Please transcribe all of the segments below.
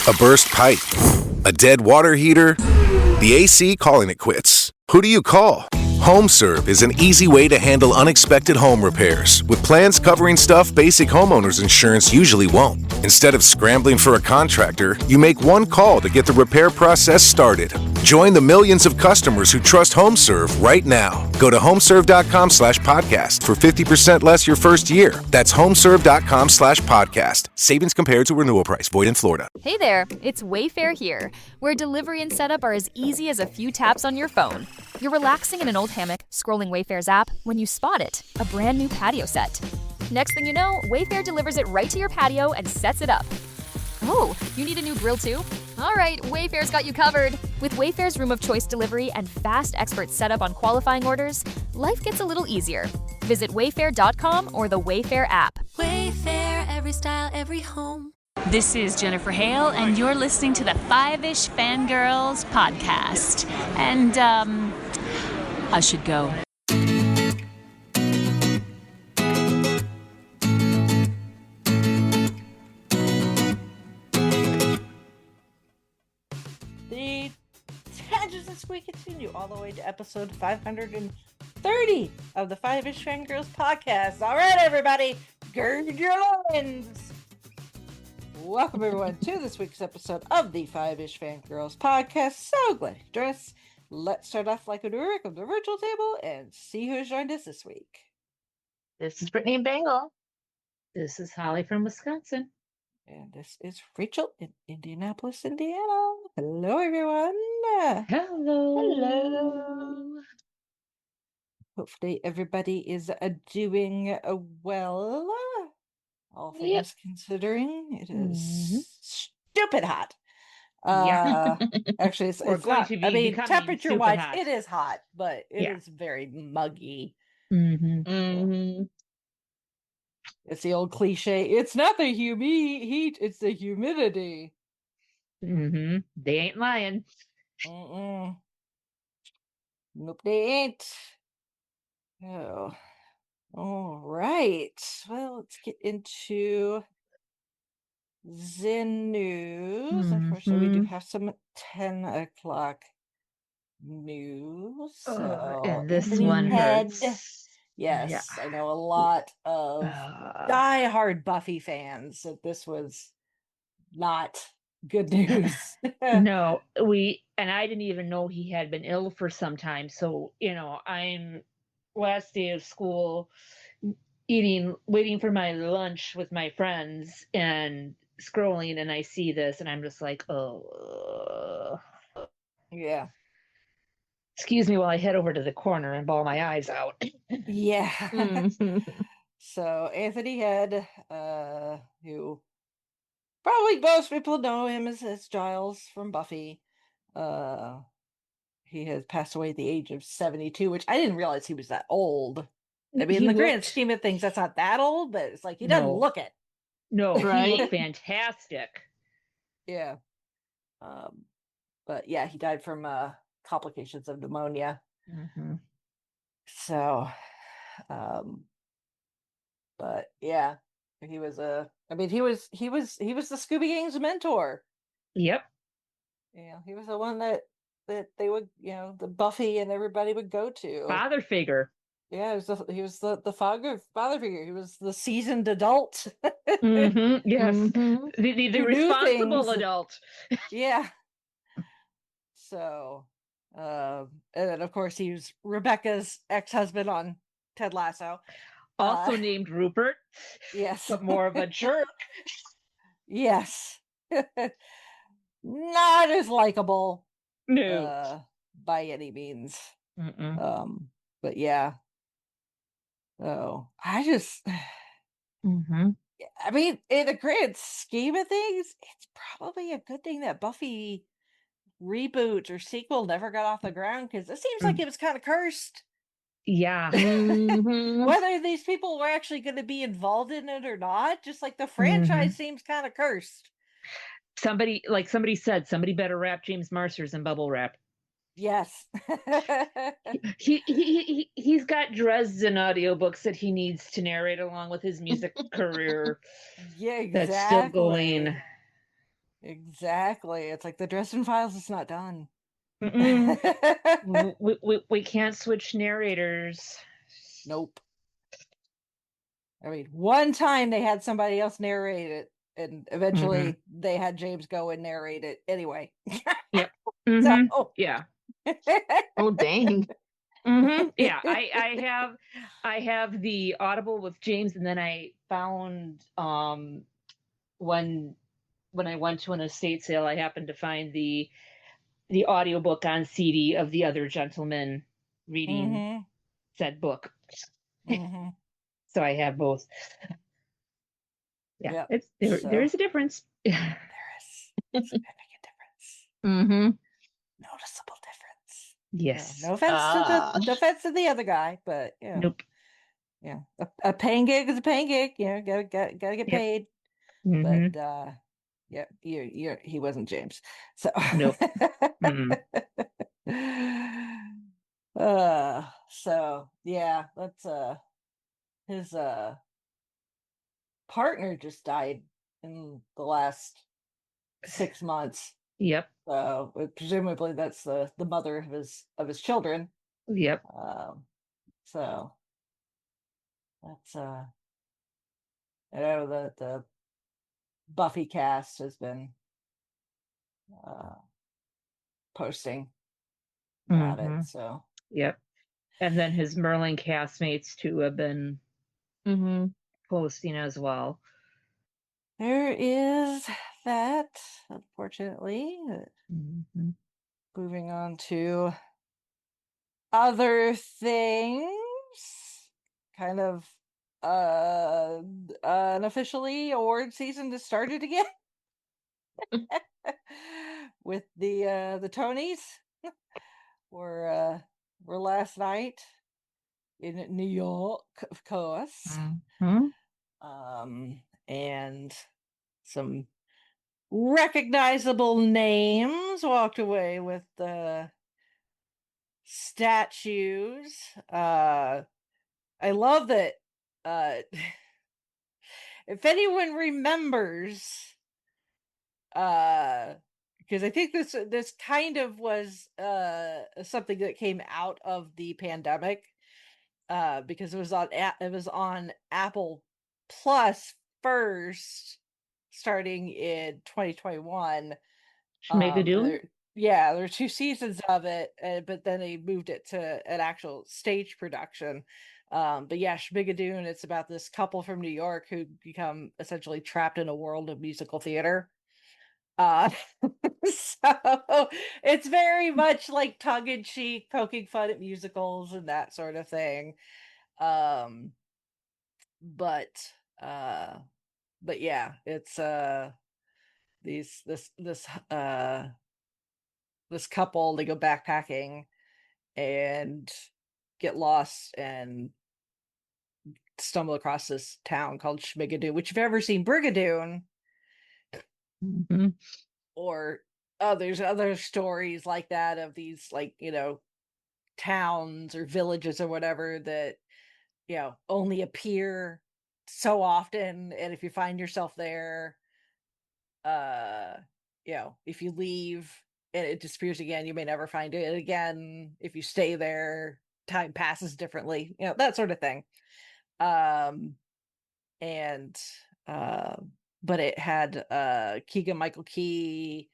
A burst pipe? A dead water heater? The AC calling it quits? Who do you call? HomeServe is an easy way to handle unexpected home repairs with plans covering stuff basic homeowners insurance usually won't. Instead of scrambling for a contractor, you make one call to get the repair process started. Join the millions of customers who trust HomeServe right now. Go to homeserve.com/podcast for 50% less your first year. That's homeserve.com/podcast. Savings compared to renewal price. Void in Florida. Hey there, it's Wayfair here, where delivery and setup are as easy as a few taps on your phone. You're relaxing in an old hammock, scrolling Wayfair's app, when you spot it, a brand new patio set. Next thing you know, Wayfair delivers it right to your patio and sets it up. Oh, you need a new grill too? All right, Wayfair's got you covered. With Wayfair's room of choice delivery and fast expert setup on qualifying orders, life gets a little easier. Visit wayfair.com or the Wayfair app. Wayfair, every style, every home. This is Jennifer Hale, and you're listening to the Fiveish Fangirls podcast. And, I should go. The tangents this week continue all the way to episode 530 of the Fiveish Fangirls podcast. All right, everybody, gird your loins. Welcome, everyone, to this week's episode of the Fiveish Fangirls podcast. So glad you joined us. Let's start off like we do on the virtual table and see who's joined us this week. This is Brittany in Bengal. This is Holly from Wisconsin. And this is Rachel in Indianapolis, Indiana. Hello, everyone. Hello. Hello. Hopefully everybody is doing well. All things considering, it is stupid hot. Actually, it's not. I mean, temperature-wise, it is hot, but it is very muggy. It's the old cliche. It's not the heat; it's the humidity. They ain't lying. Nope, they ain't. Oh, all right. Well, let's get into Zen news. Unfortunately, we do have some 10 o'clock news. So and this one hurts. Yes, yeah. I know a lot of diehard Buffy fans that this was not good news. No, I didn't even know he had been ill for some time. So, I'm last day of school waiting for my lunch with my friends and scrolling, and I see this and I'm just like, oh. Yeah. Excuse me while I head over to the corner and bawl my eyes out. Yeah. So Anthony Head, who probably most people know him as Giles from Buffy. He has passed away at the age of 72, which I didn't realize he was that old. I mean, in the grand scheme of things, that's not that old, but it's like he doesn't look it. No, right? He looked fantastic. Yeah. But yeah, he died from complications of pneumonia. So, but yeah, he was he was the Scooby Gang's mentor. Yep. Yeah, he was the one that they would, the Buffy and everybody would go to. Father figure. Yeah, he was the father figure. He was the seasoned adult. Yes. The responsible adult. Yeah. So, and then of course he was Rebecca's ex-husband on Ted Lasso. Also named Rupert. Yes. But more of a jerk. Yes. Not as likable. No. By any means. But yeah. So I just I mean, in the grand scheme of things, it's probably a good thing that Buffy reboot or sequel never got off the ground, because it seems like it was kind of cursed. Yeah. Whether these people were actually going to be involved in it or not, just like the franchise seems kind of cursed. Somebody said, somebody better wrap James Marsters in bubble wrap. Yes. He's got Dresden audiobooks that he needs to narrate along with his music career. Yeah, exactly. That's still going. Exactly. It's like the Dresden Files is not done. Mm-mm. We can't switch narrators. Nope. I mean, one time they had somebody else narrate it, and Hmm. eventually they had James go and narrate it anyway. Yep. So, Hmm. Yeah. Oh, dang. Yeah. I have the Audible with James, and then I found when I went to an estate sale, I happened to find the audiobook on CD of the other gentleman reading hmm said book. hmm So I have both. Yeah, Yep. it's there So is a difference. there is significant difference. Hmm. Noticeable difference. Yes. No offense to the other guy, but Nope. a paying gig is a paying gig. Gotta get Yep. paid. Hmm. But yeah, he wasn't James. So Nope. Mm. so yeah, that's his partner just died in the last 6 months. Yep. So presumably that's the mother of his children. Yep. So that's I know that the Buffy cast has been uh posting about it. Hmm. So Yep. And then his Merlin castmates too have been Hmm. posting as well. there is that, unfortunately. Hmm. Moving on to other things. Kind of unofficially award season has started again with the Tonys. Were were last night in New York, of course. Hmm. And some recognizable names walked away with the statues. I love that. Uh, if anyone remembers, uh, because I think this kind of was something that came out of the pandemic, because it was on Apple Plus first, starting in 2021. And Schmigadoon? there were 2 seasons of it, but then they moved it to an actual stage production. But yeah, Schmigadoon, it's about this couple from New York who become essentially trapped in a world of musical theater. Uh, so it's very much like tongue in cheek, poking fun at musicals and that sort of thing. Um, but uh, but yeah, it's these this couple, they go backpacking and get lost and stumble across this town called Schmigadoon, which if you've ever seen Brigadoon, Hmm. or there's other stories like that of these, like, towns or villages or whatever that only appear so often, and if you find yourself there, uh if you leave and it disappears again, you may never find it again. If you stay there, time passes differently, that sort of thing. um and uh but it had Keegan Michael Key,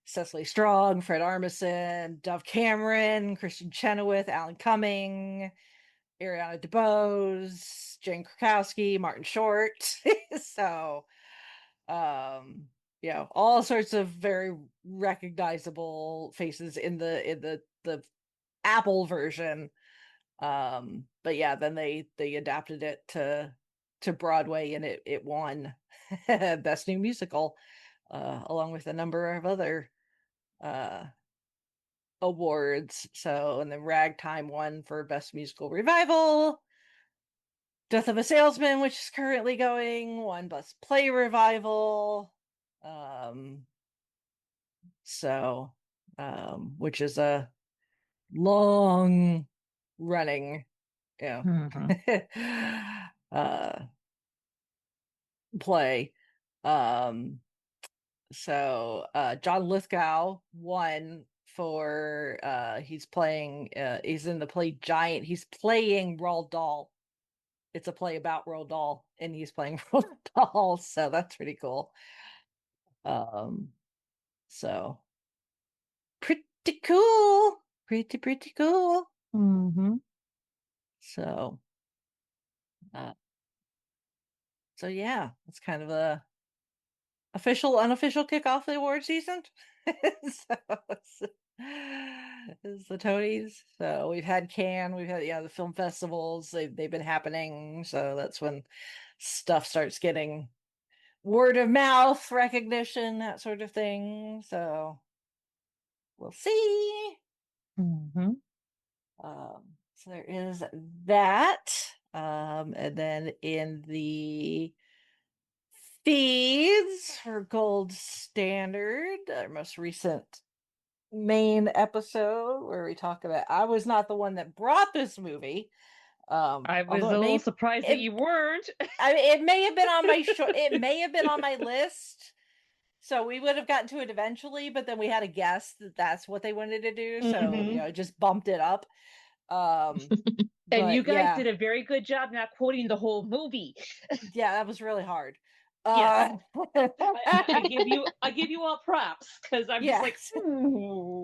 Cecily Strong, Fred Armisen, Dove Cameron, Christian Chenoweth, Alan Cumming, Ariana DeBose, Jane Krakowski, Martin Short. So, all sorts of very recognizable faces in the Apple version. But yeah, then they adapted it to Broadway, and it won Best New Musical, along with a number of other uh awards. So, and then Ragtime won for Best Musical Revival. Death of a Salesman, which is currently going, won Best Play Revival. Um, so, which is a long running, you Hmm. uh, play. Um, So John Lithgow won for he's playing he's in the play Giant. He's playing Roald Dahl. It's a play about Roald Dahl, and he's playing Roald Dahl, so that's pretty cool. So pretty cool. Pretty cool. Mm-hmm. So so yeah, it's kind of a official, unofficial kickoff the award season. So it's the Tonys. So we've had Cannes, we've had the film festivals. They've been happening. So that's when stuff starts getting word of mouth recognition, that sort of thing. So we'll see. Mm-hmm. So there is that. And then in the feeds for Gold Standard, our most recent main episode where we talk about I was not the one that brought this movie. I was Although a it little may surprised that it, you weren't. I mean, it may have been on my it may have been on my list. So we would have gotten to it eventually, but then we had a guess that that's what they wanted to do. So, Mhm. it just bumped it up. And you But guys yeah, did a very good job not quoting the whole movie. yeah, that was really hard. Yes. Uh, I give you all props because I'm just like, yes,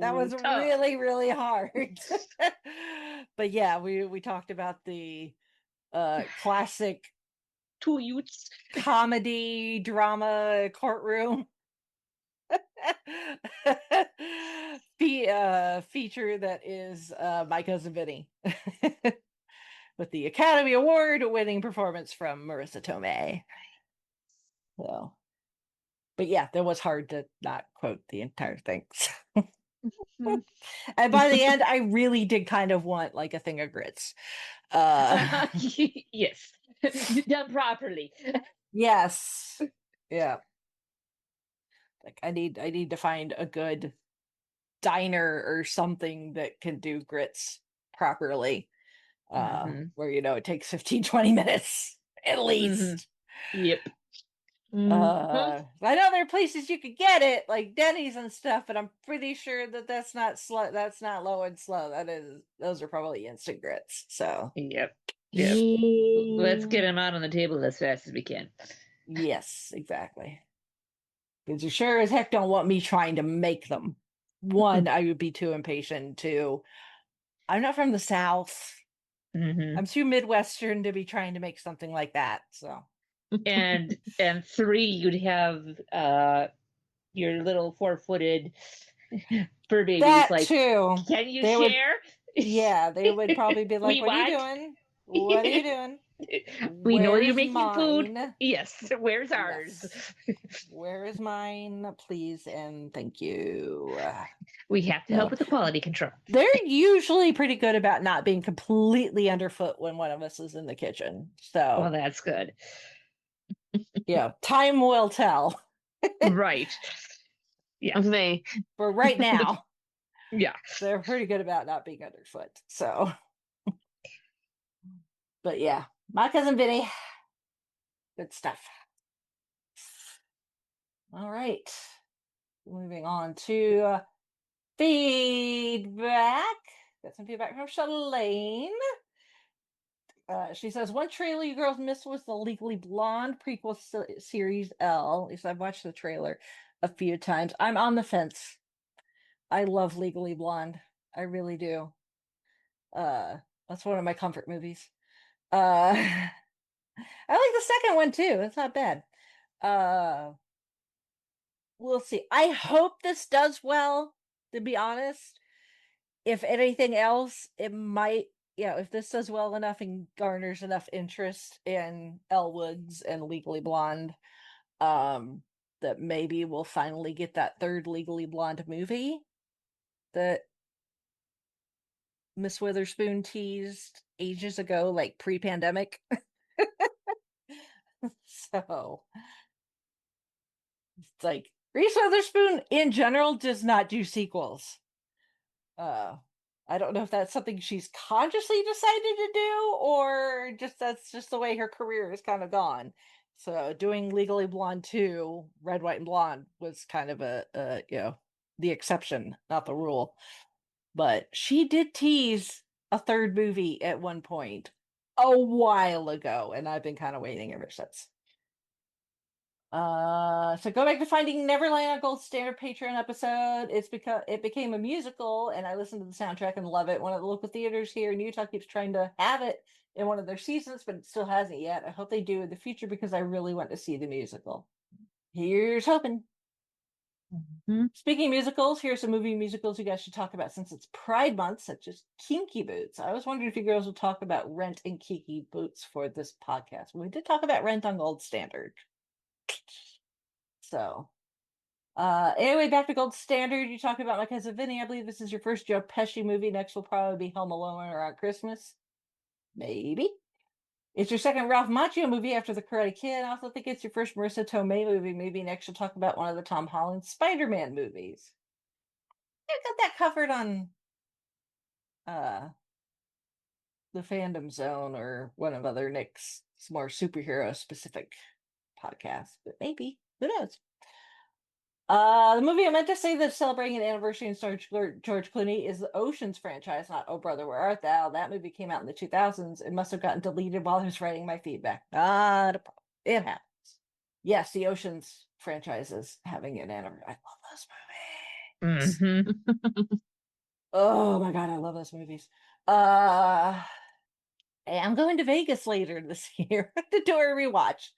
that was tough. really, really hard. But yeah, we talked about the classic Two youths. comedy drama courtroom feature that is My Cousin Vinny. With the Academy Award winning performance from Marissa Tomei. So, but yeah, that was hard to not quote the entire thing. And by the end, I really did kind of want like a thing of grits. Yes, done properly. Yes. Yeah. Like I need to find a good diner or something that can do grits properly. Mhm. Where it takes 15-20 minutes at Mhm. least. Yep. I know there are places you could get it, like Denny's and stuff, but I'm pretty sure that that's not slow. That's not low and slow. Those are probably instant grits. So Yep. Yep. Let's get Yeah. them out on the table as fast as we can. yes, exactly. Because you sure as heck don't want me trying to make them. One, I would be too impatient. Two, I'm not from the South. Hmm. I'm too Midwestern to be trying to make something like that. So And three, you'd have your little 4-footed fur babies. that Like, too. can you They would, share? yeah, they would probably be like, We "What are you want. doing? What are you doing? We know you're Where's making food. mine? Yes. Where's ours? Yes. Where is mine? Please and thank you." We have to help So with the quality control. they're usually pretty good about not being completely underfoot when one of us is in the kitchen. Well, So that's good. yeah, time will tell. Right. Yeah. They For right now, Yeah. they're pretty good about not being underfoot. So, but yeah, My Cousin Vinny, good stuff. All right, moving on to feedback. Got some feedback from Shalane. She says, one trailer you girls missed was the Legally Blonde prequel series L. At least I've watched the trailer a few times. I'm on the fence. I love Legally Blonde. I really do. That's one of my comfort movies. I like the second one too. It's not bad. Uh, we'll see. I hope this does well, to be honest. If anything else, it might, if this does well enough and garners enough interest in Elle Woods and Legally Blonde, that maybe we'll finally get that third Legally Blonde movie that Miss Witherspoon teased ages ago, like pre-pandemic. So it's like Reese Witherspoon in general does not do sequels. I don't know if that's something she's consciously decided to do or just that's just the way her career has kind of gone. So doing Legally Blonde 2, Red, White, and Blonde was kind of the exception, not the rule. But she did tease a third movie at one point a while ago, and I've been kind of waiting ever since. So go back to Finding Neverland on Gold Standard Patreon episode. It's because it became a musical, and I listened to the soundtrack and love it. One of the local theaters here in Utah keeps trying to have it in one of their seasons, but it still hasn't yet. I hope they do in the future because I really want to see the musical. Here's hoping. Speaking of musicals, here's some movie musicals you guys should talk about since it's Pride Month, such as Kinky Boots. I was wondering if you girls would talk about Rent and Kinky Boots for this podcast. We did talk about Rent on Gold Standard. So, anyway, back to Gold Standard. You talk about My Cousin Vinny. I believe this is your first Joe Pesci movie. Next will probably be Home Alone around Christmas. Maybe. It's your second Ralph Macchio movie after The Karate Kid. I also think it's your first Marissa Tomei movie. Maybe next you'll talk about one of the Tom Holland Spider-Man movies. I got that covered on the Fandom Zone or one of other Nick's more superhero specific podcasts, but maybe. Who knows? The movie I meant to say that's celebrating an anniversary and stars George Clooney is the Oceans franchise, not Oh Brother, Where Art Thou? That movie came out in the 2000s. It must have gotten deleted while I was writing my feedback. Not a problem. It happens. Yes, the Oceans franchise is having an anniversary. I love those movies. Oh my God, I love those movies. I'm going to Vegas later this year to do a rewatch.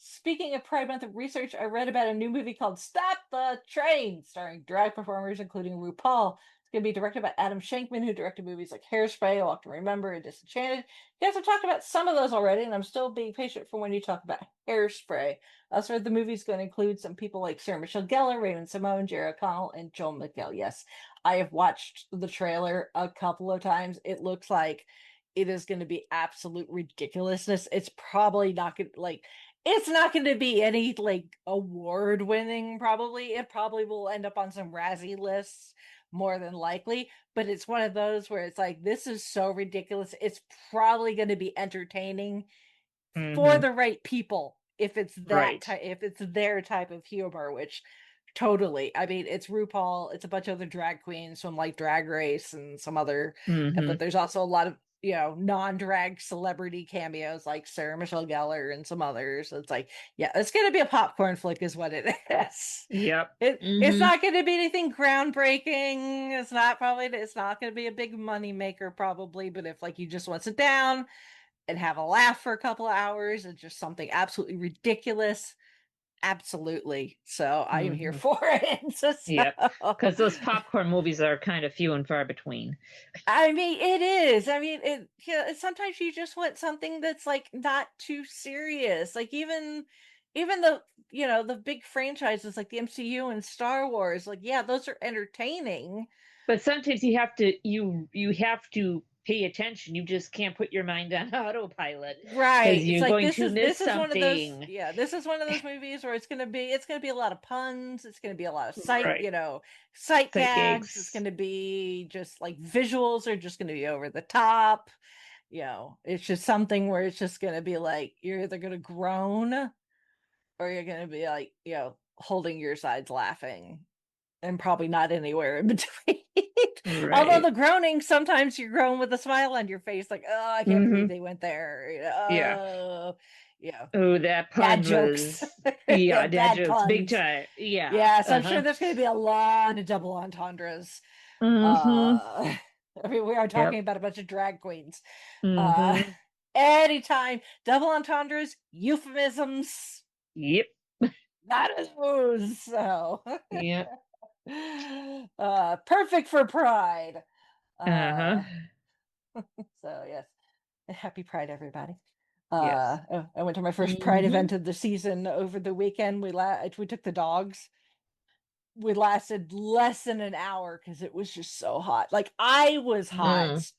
Speaking of Pride Month of research, I read about a new movie called Stop the Train, starring drag performers, including RuPaul. It's going to be directed by Adam Shankman, who directed movies like Hairspray, Walk to Remember, and Disenchanted. You guys have talked about some of those already, and I'm still being patient for when you talk about Hairspray. I also read the movie's going to include some people like Sarah Michelle Gellar, Raymond Simone, Jerry O'Connell, and Joel McHale. Yes, I have watched the trailer a couple of times. It looks like it is going to be absolute ridiculousness. It's probably not going to, like, it's not going to be any like award winning, probably. It probably will end up on some Razzie lists more than likely, but it's one of those where it's like, this is so ridiculous. It's probably going to be entertaining for the right people if it's that if it's their type of humor, which totally. I mean, it's RuPaul, it's a bunch of other drag queens from like Drag Race and some other, but there's also a lot of non-drag celebrity cameos like Sarah Michelle Gellar and some others. It's like, yeah, it's gonna be a popcorn flick is what it is. Yep. It's not gonna be anything groundbreaking. It's not gonna be a big money maker probably, but if like you just want to sit down and have a laugh for a couple of hours and just something absolutely ridiculous, absolutely. So I am here for it. Yep, because those popcorn movies are kind of few and far between. I mean, it is. I mean, sometimes you just want something that's like not too serious. Like even the big franchises like the MCU and Star Wars, like, yeah, those are entertaining. But sometimes you have to pay attention. You just can't put your mind on autopilot, right? You're It's like going to miss something. One of those, this is one of those movies where it's gonna be a lot of puns. It's gonna be a lot of sight gags. It's gonna be just like visuals are just gonna be over the top. It's just something where it's just gonna be like you're either gonna groan or you're gonna be like holding your sides laughing, and probably not anywhere in between. Right. Although the groaning, sometimes you groan with a smile on your face, like, oh, I can't believe they went there. Oh, that pun bad jokes. Dad jokes, puns. Big time. Yeah. So I'm sure there's going to be a lot of double entendres. I mean, we are talking about a bunch of drag queens. Anytime, double entendres, euphemisms. Yep. Not those. So. Yep. Perfect for Pride. So yes, happy Pride, everybody. Yes. I went to my first Pride event of the season over the weekend. We took the dogs. We lasted less than an hour because it was just so hot. Like I was hot.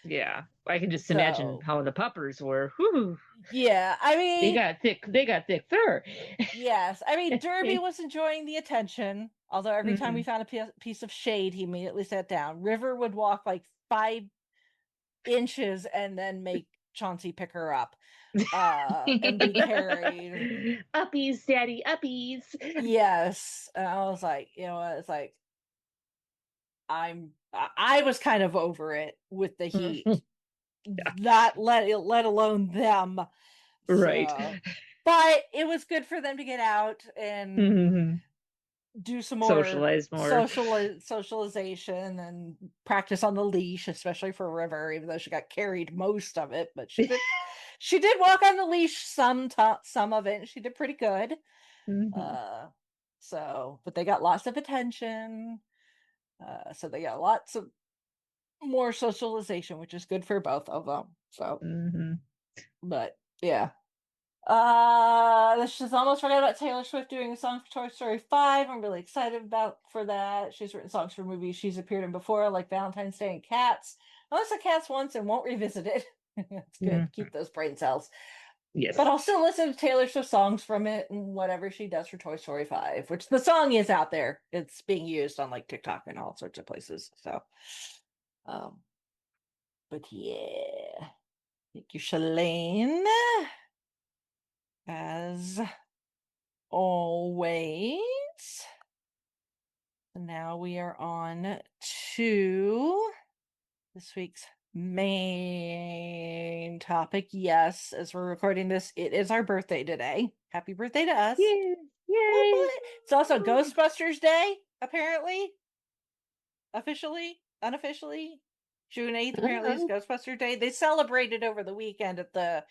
Yeah, I can just imagine how the puppers were. Whew. Yeah, I mean they got thick fur. Yes, I mean Derby was enjoying the attention. Although every time we found a piece of shade, he immediately sat down. River would walk like 5 inches and then make Chauncey pick her up and be carried. Uppies, daddy, uppies. Yes. And I was like, it's like I was kind of over it with the heat. Not let alone them. Right. So, but it was good for them to get out and do some more Socialize more. socialization and practice on the leash, especially for River, even though she got carried most of it, but she did walk on the leash some of it, and she did pretty good. So, but they got lots of attention. So they got lots of more socialization, which is good for both of them. So, but yeah. She's almost forgot about Taylor Swift doing a song for Toy Story 5. I'm really excited for that. She's written songs for movies she's appeared in before, like Valentine's Day and Cats. I listened to Cats once and won't revisit it. It's good. Keep those brain cells. Yes. But I'll still listen to Taylor Swift songs from it and whatever she does for Toy Story 5, which the song is out there. It's being used on like TikTok and all sorts of places. So, but yeah. Thank you, Shalane. As always. Now we are on to this week's main topic. Yes, as we're recording this, it is our birthday today. Happy birthday to us. Yay. It's also Ghostbusters Day, apparently. Officially, unofficially. June 8th apparently is Ghostbusters Day. They celebrated over the weekend at the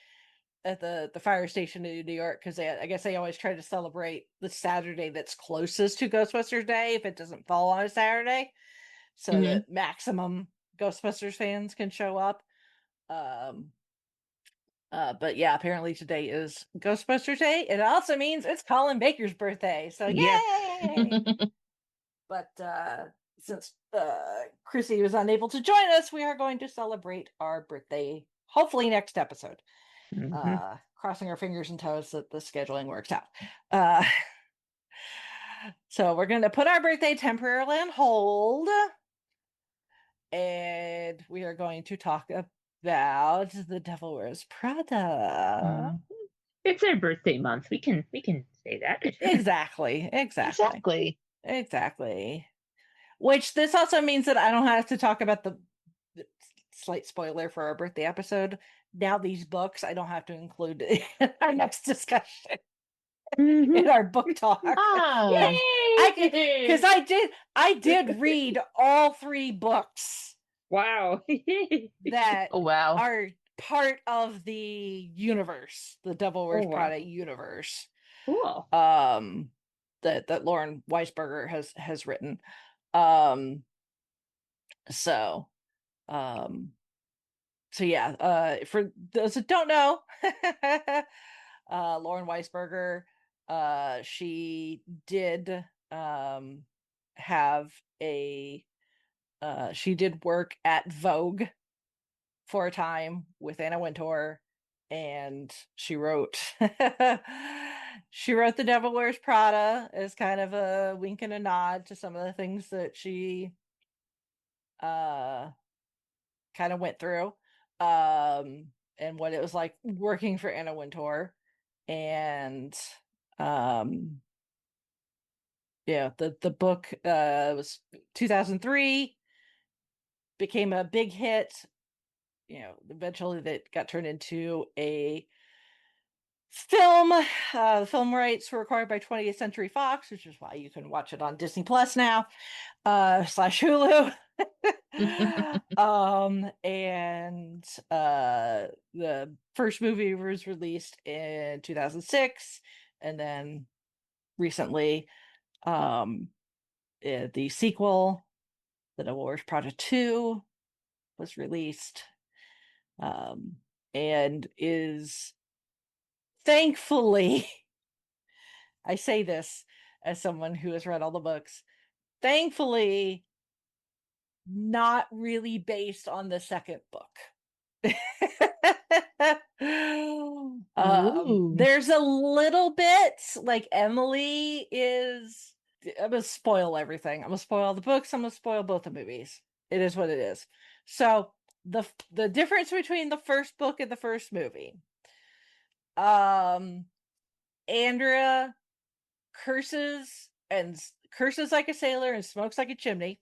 fire station in New York, because I guess they always try to celebrate the Saturday that's closest to Ghostbusters Day if it doesn't fall on a Saturday, so that maximum Ghostbusters fans can show up. But yeah, apparently today is Ghostbusters Day. It also means it's Colin Baker's birthday, so yay! But since Chrissy was unable to join us, we are going to celebrate our birthday hopefully next episode. Crossing our fingers and toes that the scheduling works out. So we're going to put our birthday temporarily on hold, and we are going to talk about The Devil Wears Prada. It's our birthday month. We can say that. Exactly. Which this also means that I don't have to talk about the slight spoiler for our birthday episode. Now these books I don't have to include in our next discussion in our book talk. Because I did read all 3 books. Wow. That are part of the universe, the Devil Wears Prada universe. Cool. That Lauren Weisberger has written. So yeah, for those that don't know, Lauren Weisberger, she did have she did work at Vogue for a time with Anna Wintour, and she wrote The Devil Wears Prada as kind of a wink and a nod to some of the things that she kind of went through, and what it was like working for Anna Wintour. And the book was 2003, became a big hit. Eventually that got turned into a film. The film rights were acquired by 20th Century Fox, which is why you can watch it on Disney Plus now, / Hulu. And the first movie was released in 2006, and then recently the sequel, The Devil Wears Prada 2, was released, and is thankfully, I say this as someone who has read all the books, thankfully not really based on the second book. There's a little bit, like Emily is. I'm gonna spoil everything. I'm gonna spoil the books. I'm gonna spoil both the movies. It is what it is. So the difference between the first book and the first movie. Andrea curses like a sailor and smokes like a chimney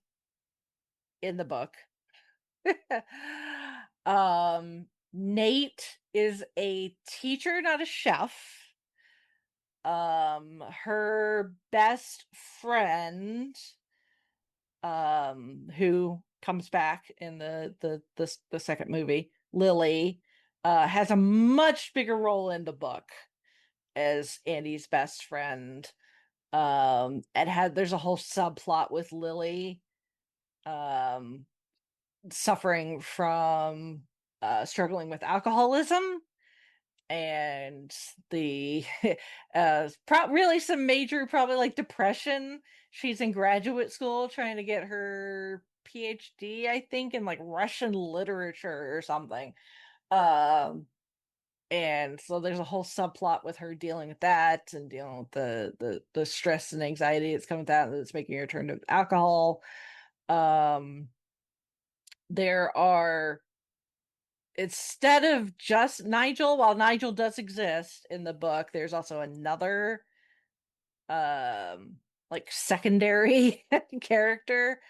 in the book. Nate is a teacher, not a chef. Her best friend, who comes back in the second movie, Lily, has a much bigger role in the book as Andy's best friend. There's a whole subplot with Lily suffering from struggling with alcoholism and the really some major, probably like depression. She's in graduate school trying to get her PhD, I think, in like Russian literature or something. And so there's a whole subplot with her dealing with that and dealing with the stress and anxiety that's coming with that's making her turn to alcohol. There are, instead of just Nigel, while Nigel does exist in the book, there's also another like secondary character.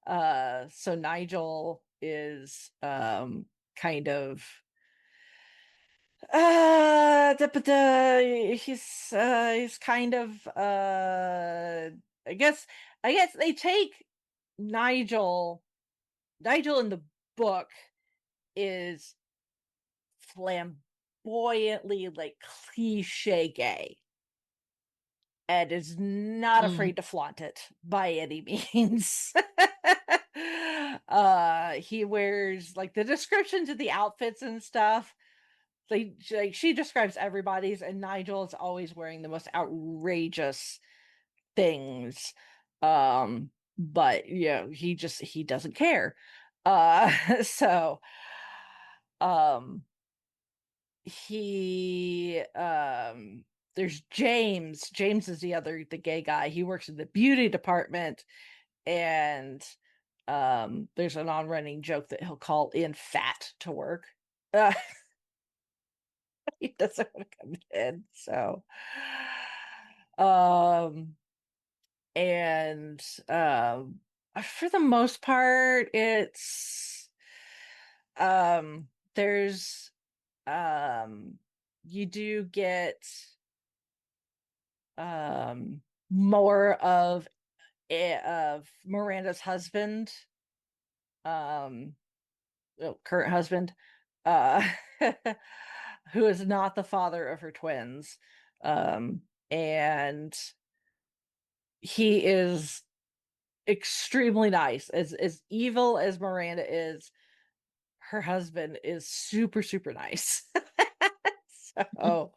So Nigel is kind of he's kind of I guess they take Nigel in the book is flamboyantly like cliche gay and is not afraid to flaunt it by any means. He wears like the descriptions of the outfits and stuff. Like she describes everybody's, and Nigel is always wearing the most outrageous things. But yeah, he doesn't care. So he there's James is the gay guy. He works in the beauty department, and there's an on-running joke that he'll call in fat to work. He doesn't want to come in. So and for the most part it's there's you do get more of Miranda's husband, current husband, who is not the father of her twins. And he is extremely nice. As evil as Miranda is, her husband is super, super nice. So,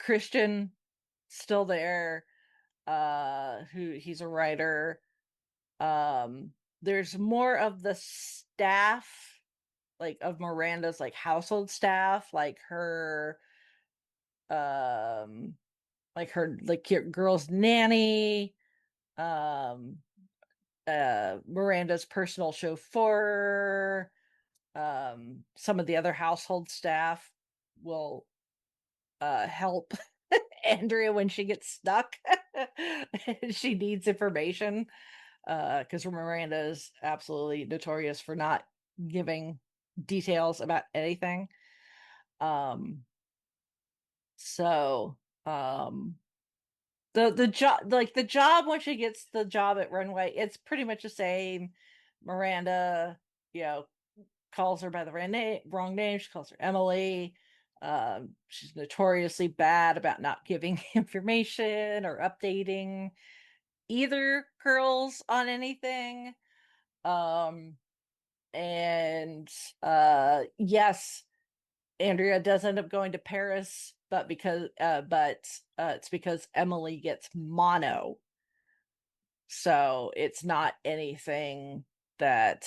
Christian still there, who he's a writer. There's more of the staff, like of Miranda's like household staff, like her your girl's nanny, Miranda's personal chauffeur, some of the other household staff will help Andrea when she gets stuck. She needs information, because Miranda is absolutely notorious for not giving details about anything. So the job, like the job, when she gets the job at Runway, it's pretty much the same. Miranda, calls her by the wrong name. She calls her Emily. She's notoriously bad about not giving information or updating either girls on anything. And yes, Andrea does end up going to Paris, but it's because Emily gets mono. So it's not anything that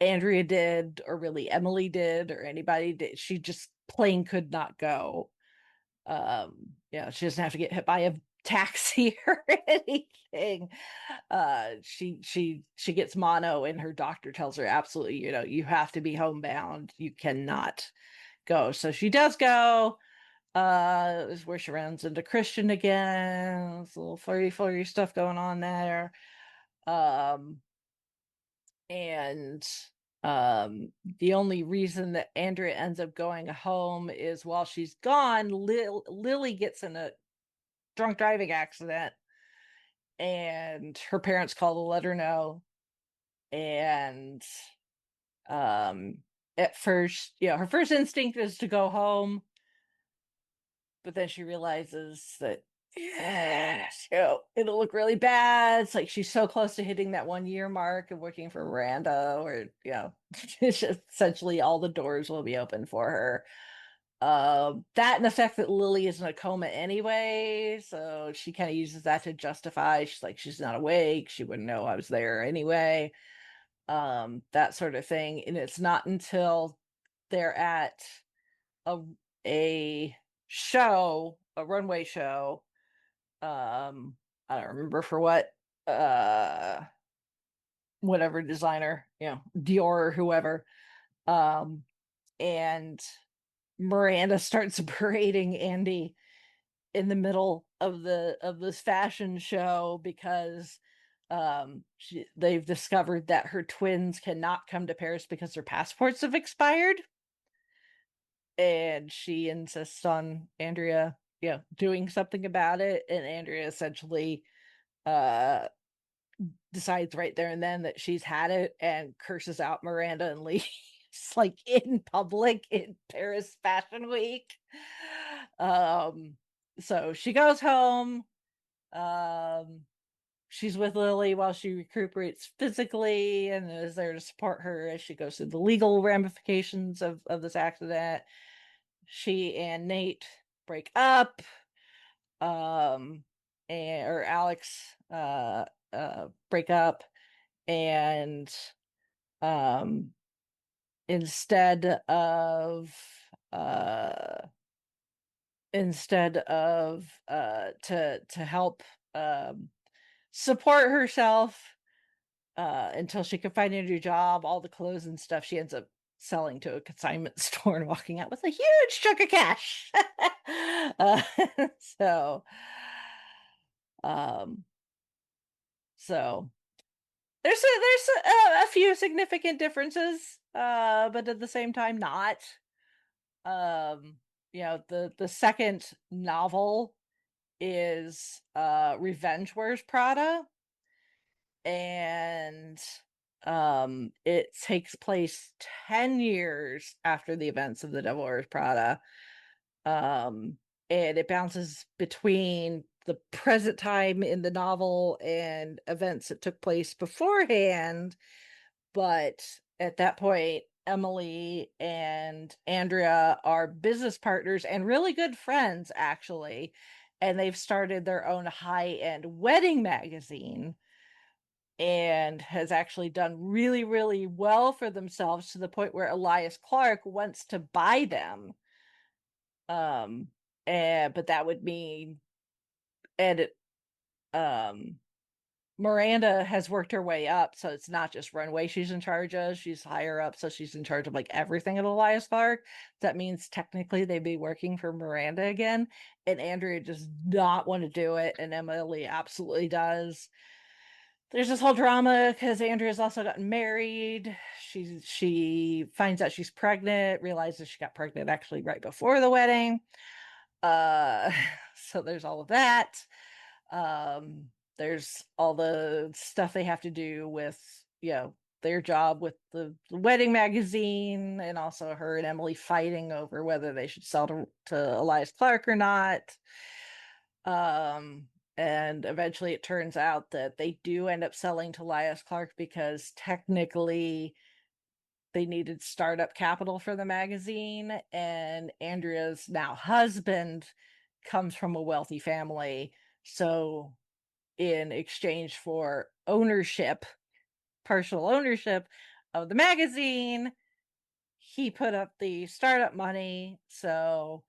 Andrea did, or really Emily did, or anybody did. She just plain could not go. She doesn't have to get hit by a taxi or anything. She gets mono, and her doctor tells her absolutely, you have to be homebound. You cannot go. So she does go. Is where she runs into Christian again. There's a little flirty stuff going on there. Um, and the only reason that Andrea ends up going home is while she's gone, Lily gets in a drunk driving accident, and her parents call to let her know. And at first, her first instinct is to go home, but then she realizes that it'll look really bad. It's like she's so close to hitting that 1 year mark of working for Miranda, or it's just essentially all the doors will be open for her. That and the fact that Lily is in a coma anyway, so she kind of uses that to justify. She's like, she's not awake, she wouldn't know I was there anyway. That sort of thing. And it's not until they're at a a show, a runway show. I don't remember for what, whatever designer, Dior or whoever. And Miranda starts berating Andy in the middle of this fashion show because they've discovered that her twins cannot come to Paris because their passports have expired. And she insists on Andrea, doing something about it. And Andrea essentially decides right there and then that she's had it and curses out Miranda and leaves, like in public in Paris Fashion Week. So she goes home. She's with Lily while she recuperates physically and is there to support her as she goes through the legal ramifications of this accident. She and Nate break up. Or Alex break up, and instead of to help support herself until she could find a new job, all the clothes and stuff she ends up selling to a consignment store and walking out with a huge chunk of cash. uh, so um so there's a few significant differences, but at the same time not. The second novel is Revenge Wears Prada, and it takes place 10 years after the events of the Devil Wears Prada. And it bounces between the present time in the novel and events that took place beforehand. But at that point, Emily and Andrea are business partners and really good friends, actually. And they've started their own high-end wedding magazine and has actually done really, really well for themselves to the point where Elias Clark wants to buy them. But that would mean, and it, Miranda has worked her way up, so it's not just runway she's in charge of. She's higher up, so she's in charge of like everything at Elias Clark. That means technically they'd be working for Miranda again, and Andrea does not want to do it, and Emily absolutely does. There's this whole drama because Andrea's also gotten married. She finds out she's pregnant, realizes she got pregnant actually right before the wedding. Uh, so there's all of that. There's all the stuff they have to do with, their job with the wedding magazine, and also her and Emily fighting over whether they should sell to Elias Clark or not. And eventually it turns out that they do end up selling to Elias Clark because technically they needed startup capital for the magazine, and Andrea's now husband comes from a wealthy family. So in exchange for partial ownership of the magazine, he put up the startup money. So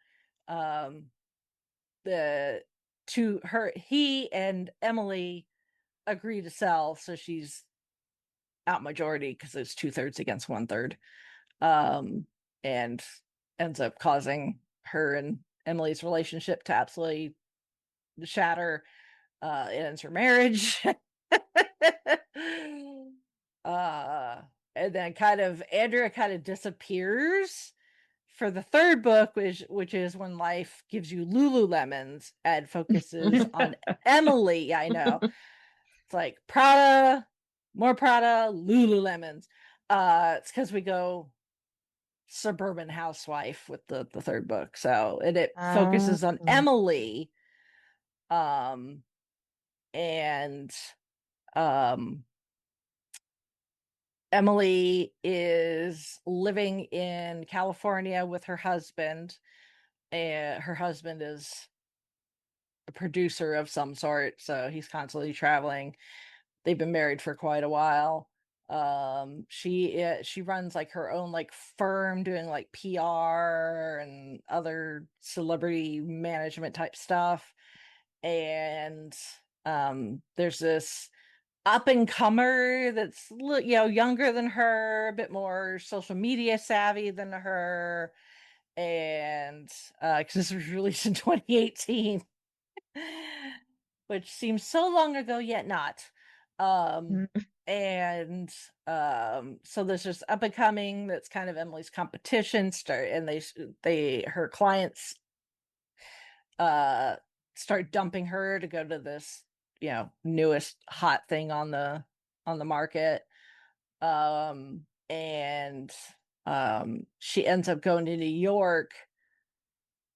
the he and Emily agree to sell, so she's out majority because it's 2/3 against 1/3. And ends up causing her and Emily's relationship to absolutely shatter. It ends her marriage. And then Andrea kind of disappears for the third book, which is When Life Gives You Lululemons, and focuses on Emily. I know. It's like Prada, more Prada, Lululemons. It's because we go suburban housewife with the third book. So it focuses on Emily. And Emily is living in California with her husband, and her husband is a producer of some sort, so he's constantly traveling. They've been married for quite a while. She runs like her own like firm doing like PR and other celebrity management type stuff. And there's this up and comer that's younger than her, a bit more social media savvy than her. And because this was released in 2018, which seems so long ago yet not. And so there's this up and coming that's kind of Emily's competition and her clients start dumping her to go to this newest hot thing on the market. And she ends up going to New York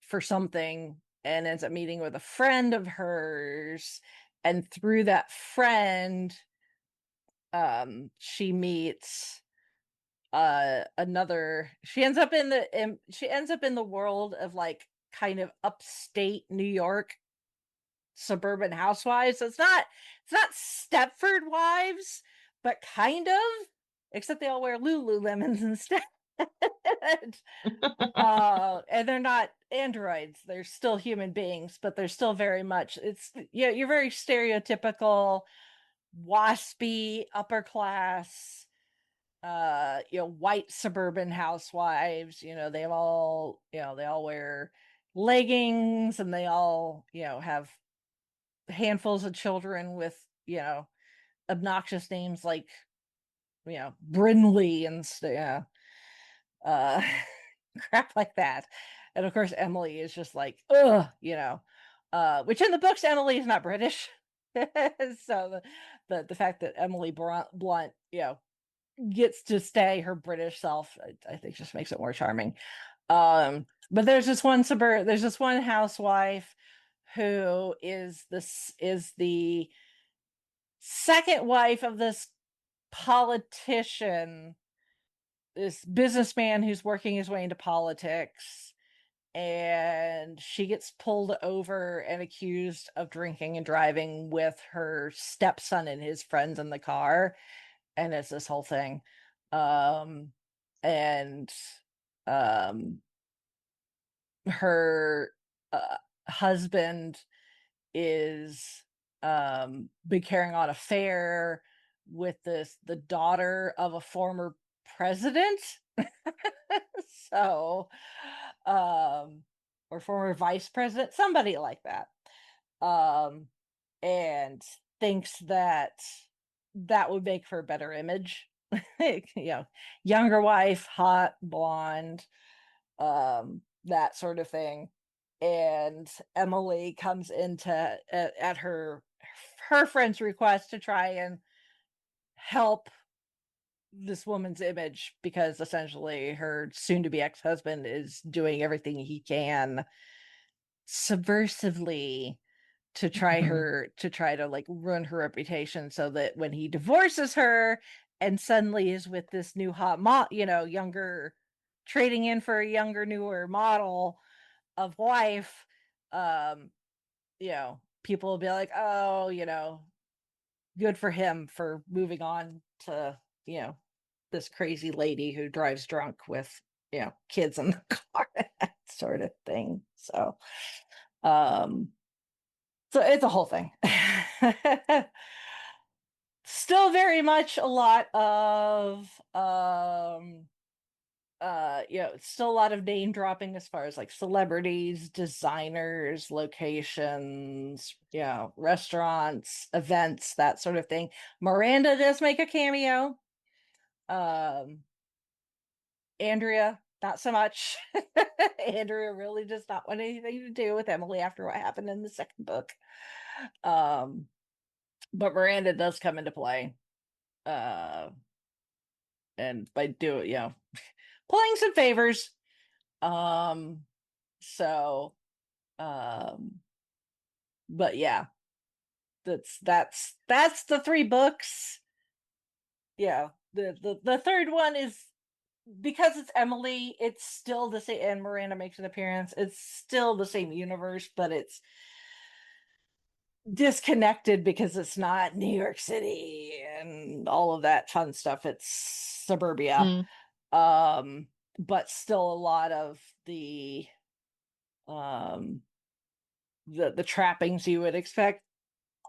for something and ends up meeting with a friend of hers, and through that friend she meets she ends up in the world of like kind of upstate New York suburban housewives. So it's not Stepford wives, but kind of, except they all wear Lululemons instead. And they're not androids, they're still human beings, but they're still very much, you're very stereotypical waspy upper class white suburban housewives. They all wear leggings, and they all have handfuls of children with obnoxious names like Brinley and crap like that. And of course Emily is just like which in the books Emily is not British. So the fact that Emily Blunt gets to stay her British self, I think just makes it more charming. But there's this one housewife who is the second wife of this politician, this businessman who's working his way into politics, and she gets pulled over and accused of drinking and driving with her stepson and his friends in the car. And it's this whole thing. And her husband is been carrying on an affair with the daughter of a former president. So or former vice president, somebody like that. And thinks that would make for a better image. Younger wife, hot, blonde, that sort of thing. And Emily comes into at her friend's request to try and help this woman's image, because essentially her soon-to-be ex-husband is doing everything he can subversively to try to like ruin her reputation, so that when he divorces her and suddenly is with this new hot younger, trading in for a younger, newer model of wife, people will be like, oh, good for him for moving on to this crazy lady who drives drunk with kids in the car, that sort of thing. So So it's a whole thing. Still very much a lot of it's still a lot of name dropping as far as like celebrities, designers, locations, restaurants, events, that sort of thing. Miranda does make a cameo. Um, Andrea, not so much. Andrea really does not want anything to do with Emily after what happened in the second book. Um, but Miranda does come into play. Uh, and by playing some favors. Um, so um, but yeah, that's the three books. Yeah. The third one is because it's Emily, it's still the same, and Miranda makes an appearance. It's still the same universe, but it's disconnected because it's not New York City and all of that fun stuff. It's suburbia. Mm. But still a lot of um the trappings you would expect.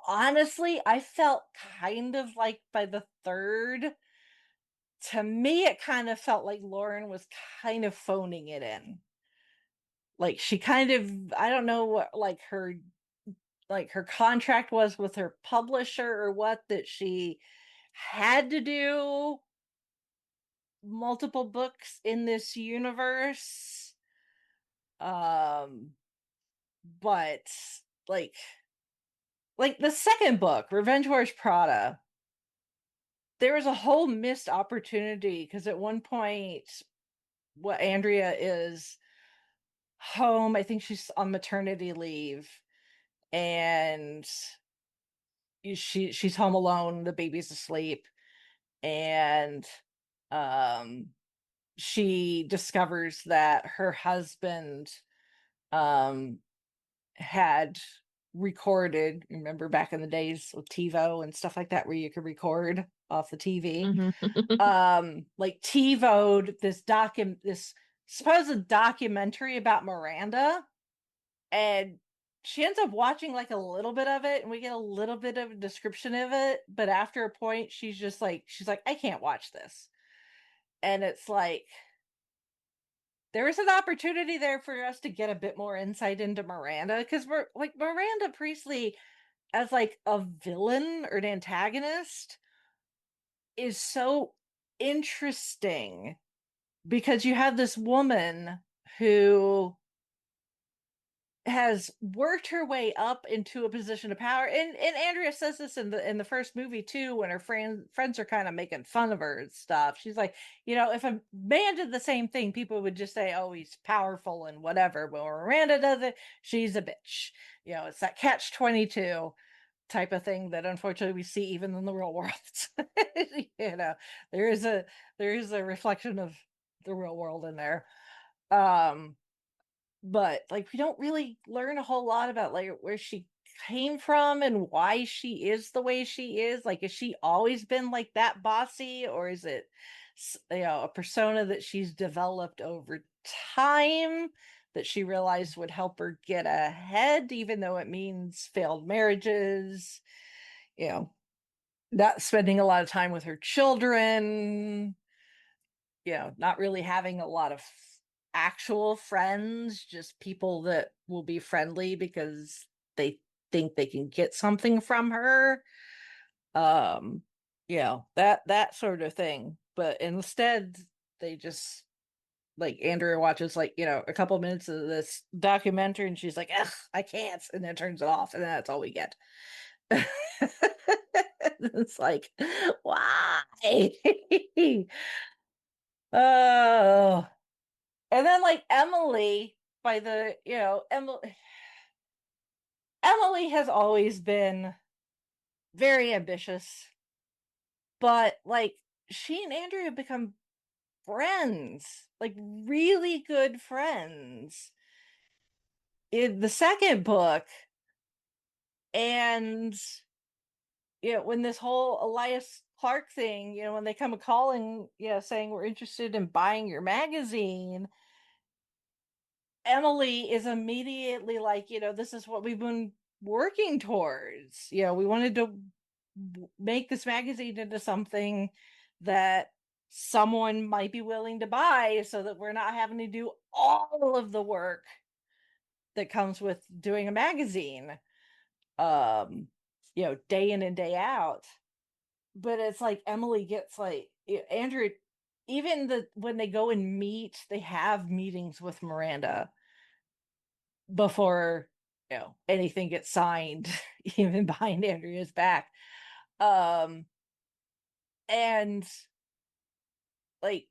Honestly, I felt kind of like by the third, to me, it kind of felt like Lauren was kind of phoning it in. Like she kind of, I don't know what her contract was with her publisher or what, that she had to do multiple books in this universe. Um, but like the second book, Revenge Wears Prada, there was a whole missed opportunity because at one point, what Andrea is home, I think she's on maternity leave, and she's home alone, the baby's asleep, and um she discovers that her husband um had recorded, remember back in the days with TiVo and stuff like that where you could record off the TV, Mhm. like TiVo'd this supposed documentary about Miranda, and she ends up watching like a little bit of it, and we get a little bit of a description of it, but after a point she's like, I can't watch this. And it's like there is an opportunity there for us to get a bit more insight into Miranda, because we're like Miranda Priestley as like a villain or an antagonist is so interesting, because you have this woman who has worked her way up into a position of power, and Andrea says this in the first movie too, when her friends are kind of making fun of her and stuff. She's like, if a man did the same thing, people would just say, oh, he's powerful and whatever, but when Miranda does it, she's a bitch. It's that catch-22 type of thing that unfortunately we see even in the real world. you know there is a reflection of the real world in there. um but like we don't really learn a whole lot about like where she came from and why she is the way she is. Like, has she always been like that bossy, or is it a persona that she's developed over time that she realized would help her get ahead, even though it means failed marriages, you know not spending a lot of time with her children, not really having a lot of actual friends, just people that will be friendly because they think they can get something from her. Um, that sort of thing. But instead, they just like Andrea watches like, a couple minutes of this documentary and she's like, ugh, I can't, and then turns it off, and then that's all we get. It's like, why? Oh, and then like Emily, by the Emily has always been very ambitious, but like she and Andrea have become friends, like really good friends in the second book. And when this whole Elias Clark thing, when they come a calling, saying we're interested in buying your magazine, Emily is immediately like, this is what we've been working towards. We wanted to make this magazine into something that someone might be willing to buy, so that we're not having to do all of the work that comes with doing a magazine, day in and day out. But it's like Emily gets like Andrew, even when they go and meet, they have meetings with Miranda before anything gets signed, even behind Andrea's back. And like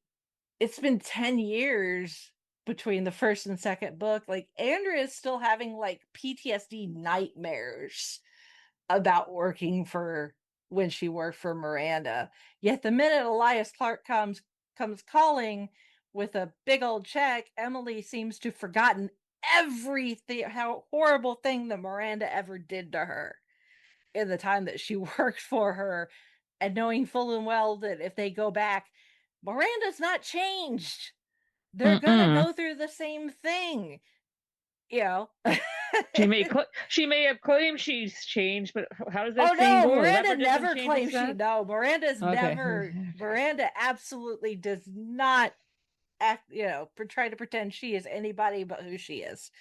it's been 10 years between the first and second book. Like Andrea is still having like PTSD nightmares about working for when she worked for Miranda. Yet the minute Elias Clark comes calling with a big old check, Emily seems to have forgotten everything, how horrible thing that Miranda ever did to her in the time that she worked for her, and knowing full and well that if they go back, Miranda's not changed. They're gonna go through the same thing. She may have claimed she's changed, but how does that Oh saying no, go? Miranda Leopard doesn't never change its claims she. scent? No, Miranda's Okay. never. Miranda absolutely does not act. Try to pretend she is anybody but who she is.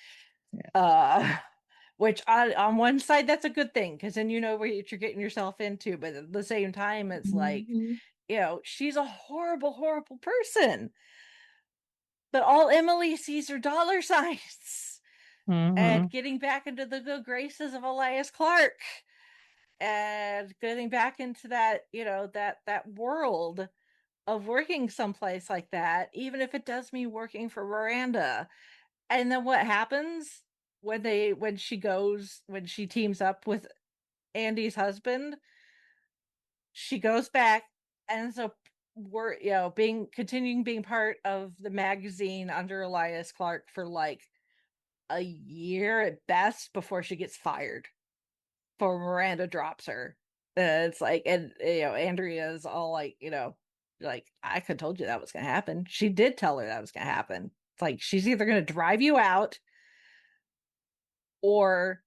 Which on one side that's a good thing, because then you know what you're getting yourself into. But at the same time, it's like, she's a horrible, horrible person. But all Emily sees are dollar signs. And getting back into the good graces of Elias Clark, and getting back into that that world of working someplace like that, even if it does mean working for Miranda. And then what happens when she teams up with Andy's husband? She goes back, and so we're continuing being part of the magazine under Elias Clark for like a year at best before she gets fired, for Miranda drops her. It's like, and Andrea's all like, like, I could told you that was gonna happen. She did tell her that was gonna happen. It's like she's either gonna drive you out, or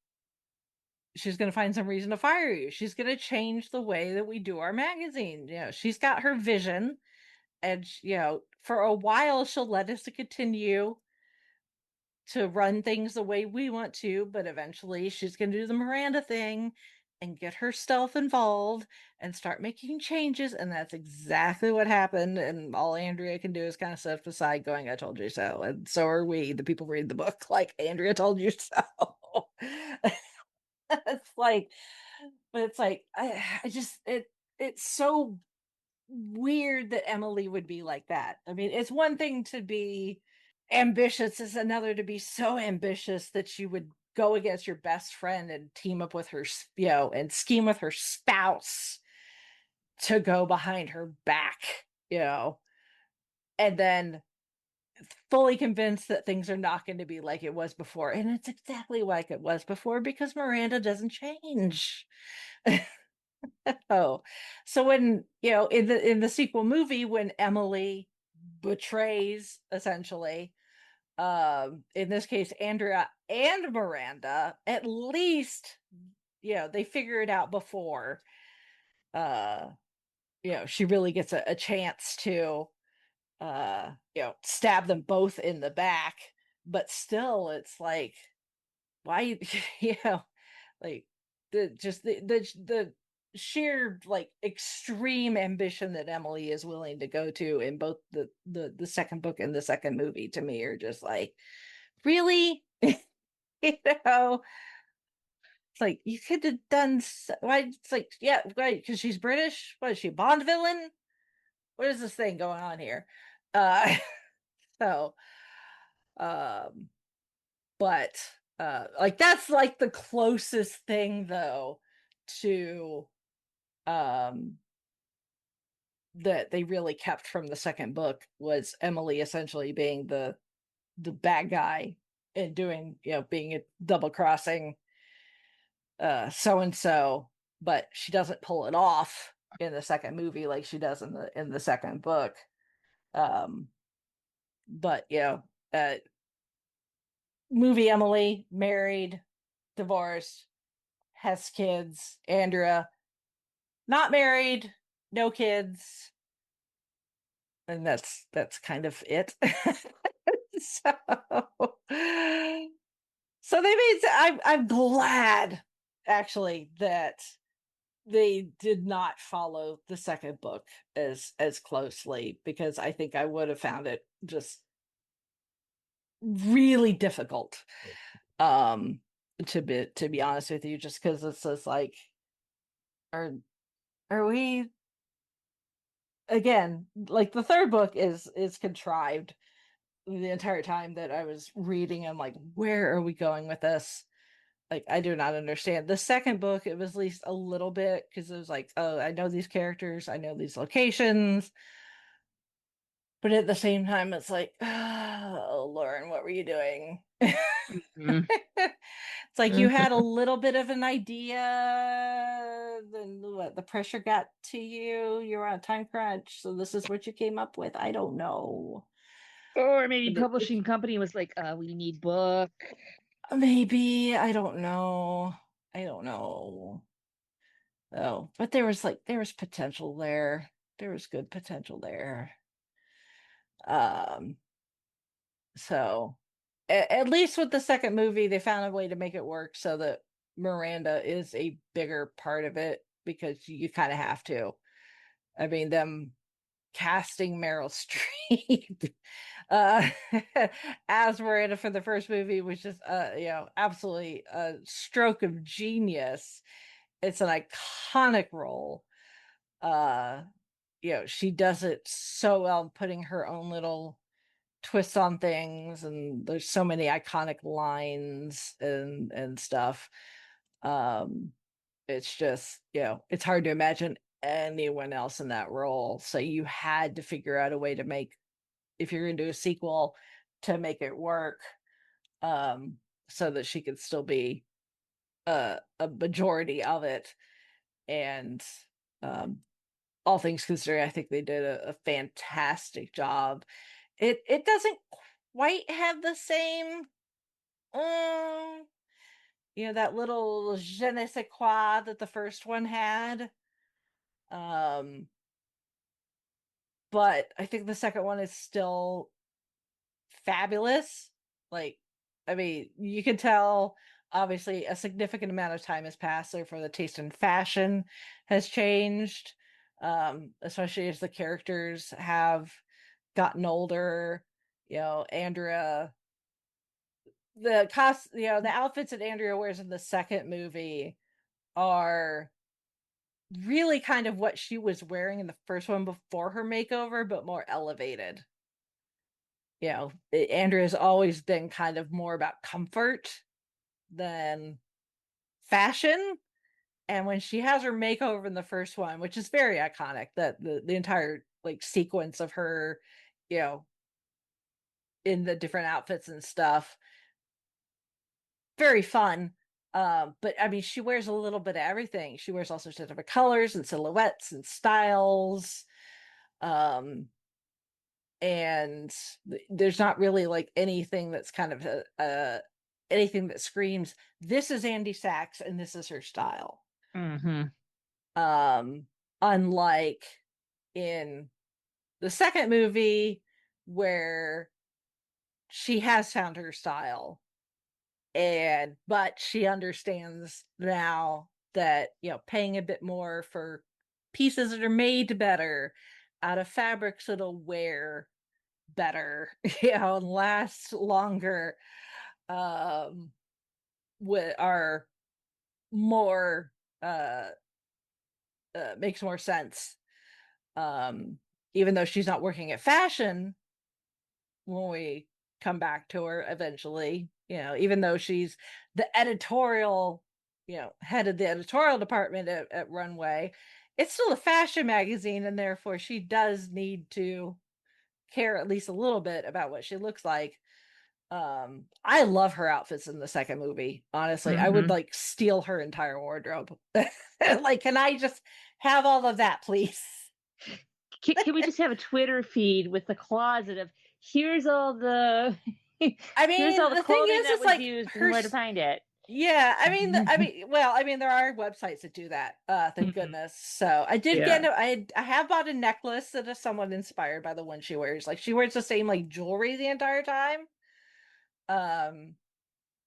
she's gonna find some reason to fire you. She's gonna change the way that we do our magazine. She's got her vision, and for a while she'll let us to continue to run things the way we want to, but eventually she's going to do the Miranda thing and get herself involved and start making changes. And that's exactly what happened. And all Andrea can do is kind of sit beside going, I told you so. And so are we, the people reading the book, like, Andrea told you so. It's like, but it's like, it's so weird that Emily would be like that. I mean, it's one thing to be ambitious, is another to be so ambitious that you would go against your best friend and team up with her, and scheme with her spouse to go behind her back, and then fully convinced that things are not going to be like it was before. And it's exactly like it was before, because Miranda doesn't change. Oh, so when in the sequel movie, when Emily betrays, essentially, in this case Andrea and Miranda, at least they figure it out before she really gets a chance to stab them both in the back. But still, it's like, why like the sheer like extreme ambition that Emily is willing to go to in both the second book and the second movie, to me, are just like, really? It's like, you could have done why. It's like, yeah, right, because she's British. What is she, Bond villain? What is this thing going on here? uh so but like, that's like the closest thing, though, to that they really kept from the second book, was Emily essentially being the bad guy and doing, being a double crossing so and so, but she doesn't pull it off in the second movie like she does in the second book. But movie Emily, married, divorced, has kids. Andrea, not married, no kids. And that's kind of it. So, so they made. I'm glad actually that they did not follow the second book as closely, because I think I would have found it just really difficult. To be honest with you, just because it's just like, are we, again, like the third book is contrived. The entire time that I was reading, I'm like, where are we going with this? Like, I do not understand. The second book, it was at least a little bit, because it was like, oh, I know these characters, I know these locations. But at the same time, it's like, oh, Lauren, what were you doing? Mhm. It's like you had a little bit of an idea, then what, the pressure got to you, you were on a time crunch, so this is what you came up with. I don't know. Or maybe But publishing company was like, we need book. maybe, I don't know. I don't know. Oh, but there was potential there. There was good potential there. Um, so at least with the second movie, they found a way to make it work so that Miranda is a bigger part of it, because you kind of have to. I mean, them casting Meryl Streep uh as Miranda for the first movie was just absolutely a stroke of genius. It's an iconic role. uh she does it so well, putting her own little twists on things, and there's so many iconic lines and stuff. um it's just, it's hard to imagine anyone else in that role, so you had to figure out a way to make, if you're going to do a sequel, to make it work, um so that she could still be a majority of it. And um all things considered, I think they did a fantastic job. It doesn't quite have the same, that little je ne sais quoi that the first one had. Um, but I think the second one is still fabulous. Like, I mean, you can tell obviously a significant amount of time has passed, therefore the taste in fashion has changed. Especially as the characters have gotten older. Andrea, the outfits that Andrea wears in the second movie are really kind of what she was wearing in the first one before her makeover, but more elevated. Andrea's always been kind of more about comfort than fashion. And when she has her makeover in the first one, which is very iconic, that the entire like sequence of her, you know, in the different outfits and stuff, very fun. But I mean, she wears a little bit of everything. She wears all sorts of different colors and silhouettes and styles. And there's not really like anything that's kind of anything that screams, this is Andy Sachs and this is her style. Unlike in the second movie, where she has found her style, but she understands now that, paying a bit more for pieces that are made better out of fabrics that'll wear better, and last longer, are more makes more sense. Even though she's not working at fashion when we come back to her eventually, even though she's the editorial, head of the editorial department at Runway, it's still a fashion magazine, and therefore she does need to care at least a little bit about what she looks like. I love her outfits in the second movie. Honestly, I would like steal her entire wardrobe. Like, can I just have all of that, please? Can we just have a Twitter feed with the closet of here's all the I mean, here's all the the thing clothing is, that it's was like used and where to find it? Yeah, I mean, there are websites that do that. Thank Mhm. goodness. So I did Yeah. I have bought a necklace that is somewhat inspired by the one she wears. Like she wears the same like jewelry the entire time. Um,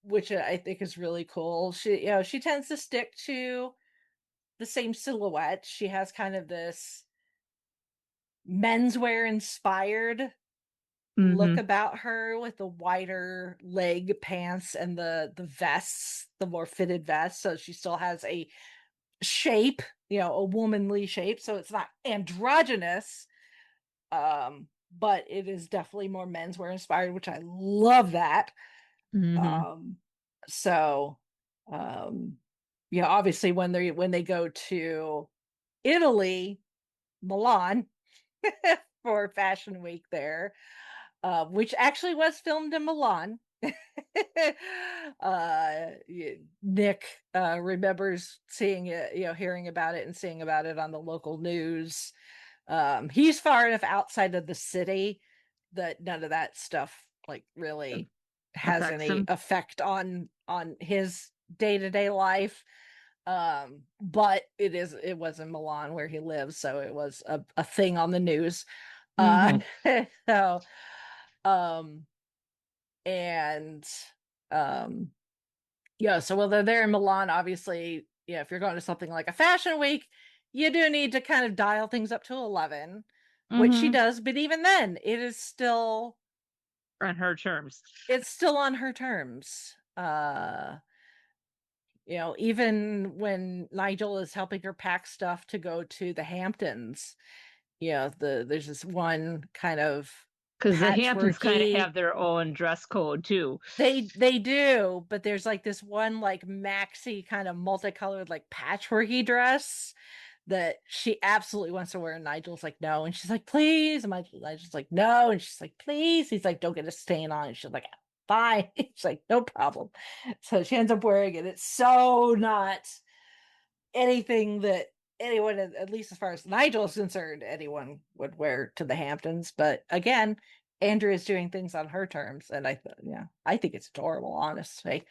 which I think is really cool. She tends to stick to the same silhouette. She has kind of this menswear inspired look Hmm. about her with the wider leg pants and the vests, the more fitted vests. So she still has a shape, a womanly shape. So it's not androgynous, but it is definitely more menswear inspired, which I love that. Hmm. Um, so um obviously when they go to Italy, Milan, for Fashion Week there, which actually was filmed in Milan. Nick remembers seeing it, hearing about it and seeing about it on the local news. He's far enough outside of the city that none of that stuff like really has Affects any him. effect on his day-to-day life. But it was in Milan where he lives, so it was a thing on the news. Hmm. So um and um yeah, so while they're there in Milan, obviously, if you're going to something like a fashion week, you do need to kind of dial things up to 11, which she Hmm. does, but even then, On her terms. it's still on her terms. Even when Nigel is helping her pack stuff to go to the Hamptons, there's this one kind of Because the Hamptons kind of patchworky. have their own dress code too. They do, but there's like this one like maxi kind of multicolored like patchworky dress that she absolutely wants to wear, and Nigel's like no, and she's like please, and Nigel's like no, and she's like please. He's like don't get a stain on it. She's like fine. She's like no problem. So she ends up wearing it. It's so not anything that anyone, at least as far as Nigel is concerned, anyone would wear to the Hamptons. But again, Andrea is doing things on her terms, and I think it's adorable, honestly.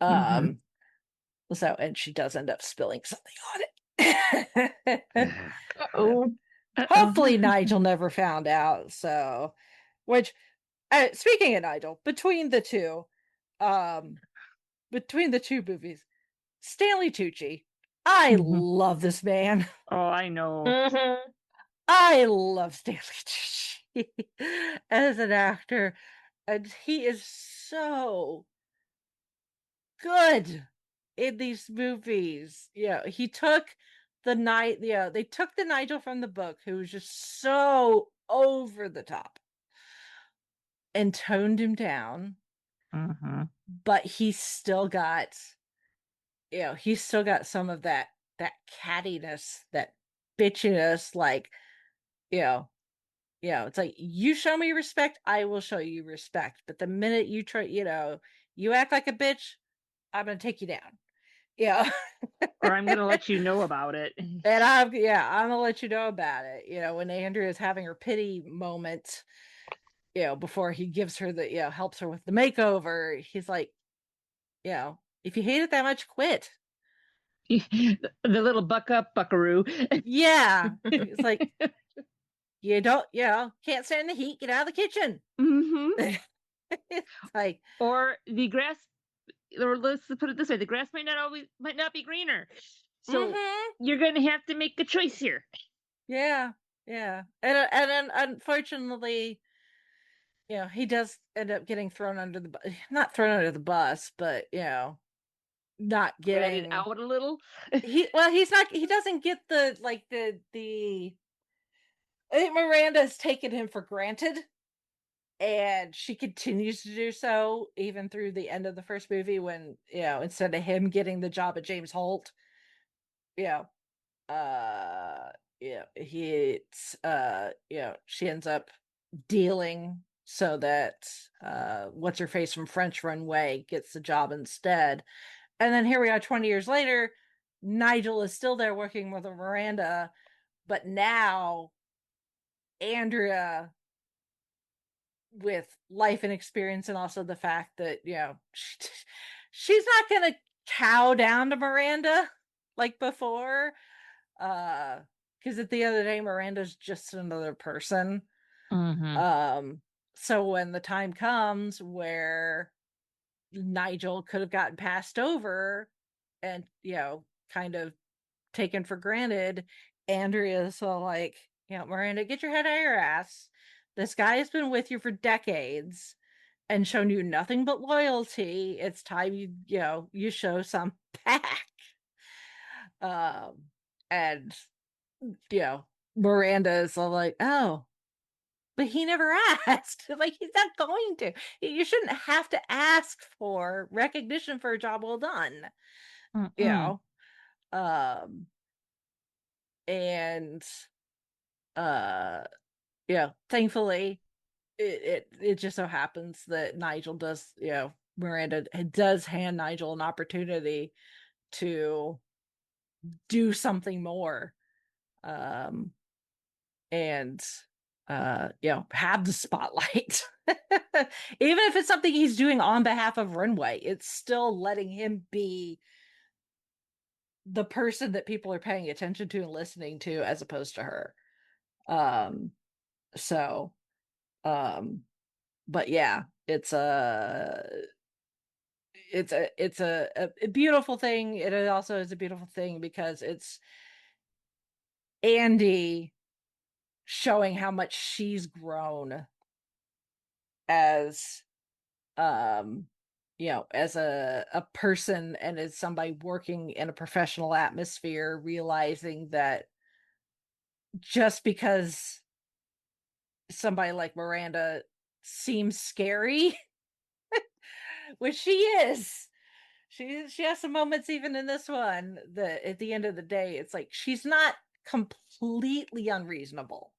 Hmm. Um, and she does end up spilling something on it. Uh-oh. Uh-oh. Hopefully, Nigel never found out. So, which, speaking of Nigel, um, between the two movies, Stanley Tucci, I Hmm. love this man. Oh, I know. Mhm. I love Stanley Tucci as an actor, and he is so good in these movies. He took they took the Nigel from the book, who was just so over the top, and toned him down, Hmm. but he's still got some of that cattiness, that bitchiness, like, you know, it's like you show me respect, I will show you respect. But the minute you try, you act like a bitch, I'm gonna take you down. Yeah. Or I'm gonna let you know about it. And I'm gonna let you know about it. When Andrea is having her pity moment, before he gives her helps her with the makeover, he's like, if you hate it that much, quit. The little buck up, buckaroo. Yeah. It's like, you don't, can't stand the heat, get out of the kitchen. Hmm. It's like, Or the grass, or let's put it this way: the grass might not be greener. So mhm. you're gonna have to make a choice here. Yeah, yeah, and then unfortunately, he does end up getting thrown under the not thrown under the bus, but not Ratted getting out a little. he's not he doesn't get the like the I think Miranda has taken him for granted, and she continues to do so even through the end of the first movie when instead of him getting the job at James Holt, you know uh she ends up dealing so that what's her face from French Runway gets the job instead. And then here we are 20 years later, Nigel is still there working with Miranda, but now Andrea, with life and experience, and also the fact that she's not gonna cow down to Miranda like before. Because at the end of the day, Miranda's just another person. Mm-hmm. So when the time comes where Nigel could have gotten passed over and, kind of taken for granted, Andrea's all like, Miranda, get your head out of your ass. This guy has been with you for decades and shown you nothing but loyalty. It's time you show some back. And Miranda is all like, oh, but he never asked. Like, he's not going to. You shouldn't have to ask for recognition for a job well done. You know. Um and thankfully it just so happens that Nigel does, Miranda does hand Nigel an opportunity to do something more. And have the spotlight. Even if it's something he's doing on behalf of Runway, it's still letting him be the person that people are paying attention to and listening to as opposed to her. um so but yeah, it's a beautiful thing. It also is a beautiful thing because it's Andy showing how much she's grown as as a person and as somebody working in a professional atmosphere, realizing that just because somebody like Miranda seems scary, which she is, she has some moments even in this one that at the end of the day, it's like she's not completely unreasonable.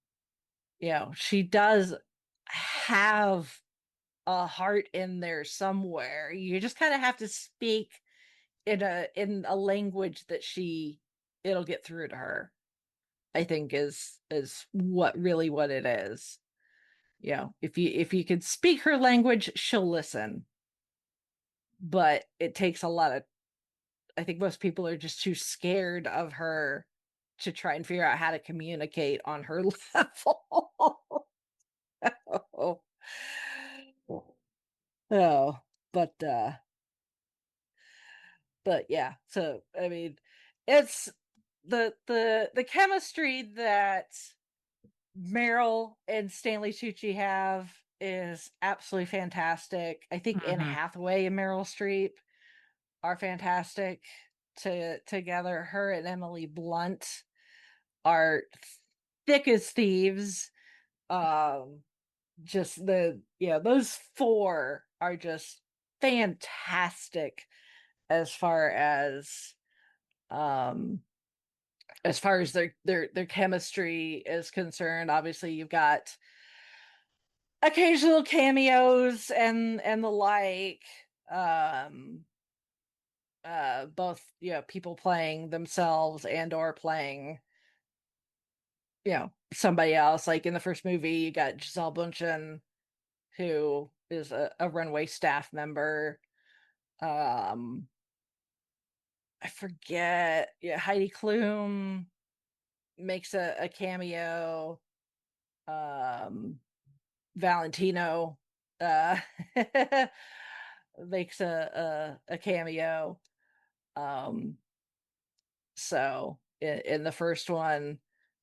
She does have a heart in there somewhere. You just kind of have to speak in a language that it'll get through to her. I think is what it is. If you can speak her language, she'll listen. But it takes a lot of, I think most people are just too scared of her to try and figure out how to communicate on her level. Oh, oh, but yeah. So I mean, it's the chemistry that Meryl and Stanley Tucci have is absolutely fantastic. I think Anne Hathaway and Meryl Streep are fantastic together. Her and Emily Blunt are thick as thieves. Just those four are just fantastic as far um as their chemistry is concerned. Obviously you've got occasional cameos and the like, both people playing themselves and or playing somebody else. Like in the first movie you got Giselle Bundchen, who is a Runway staff member. I forget. Yeah, Heidi Klum makes a cameo. Valentino uh makes a cameo. So in the first one,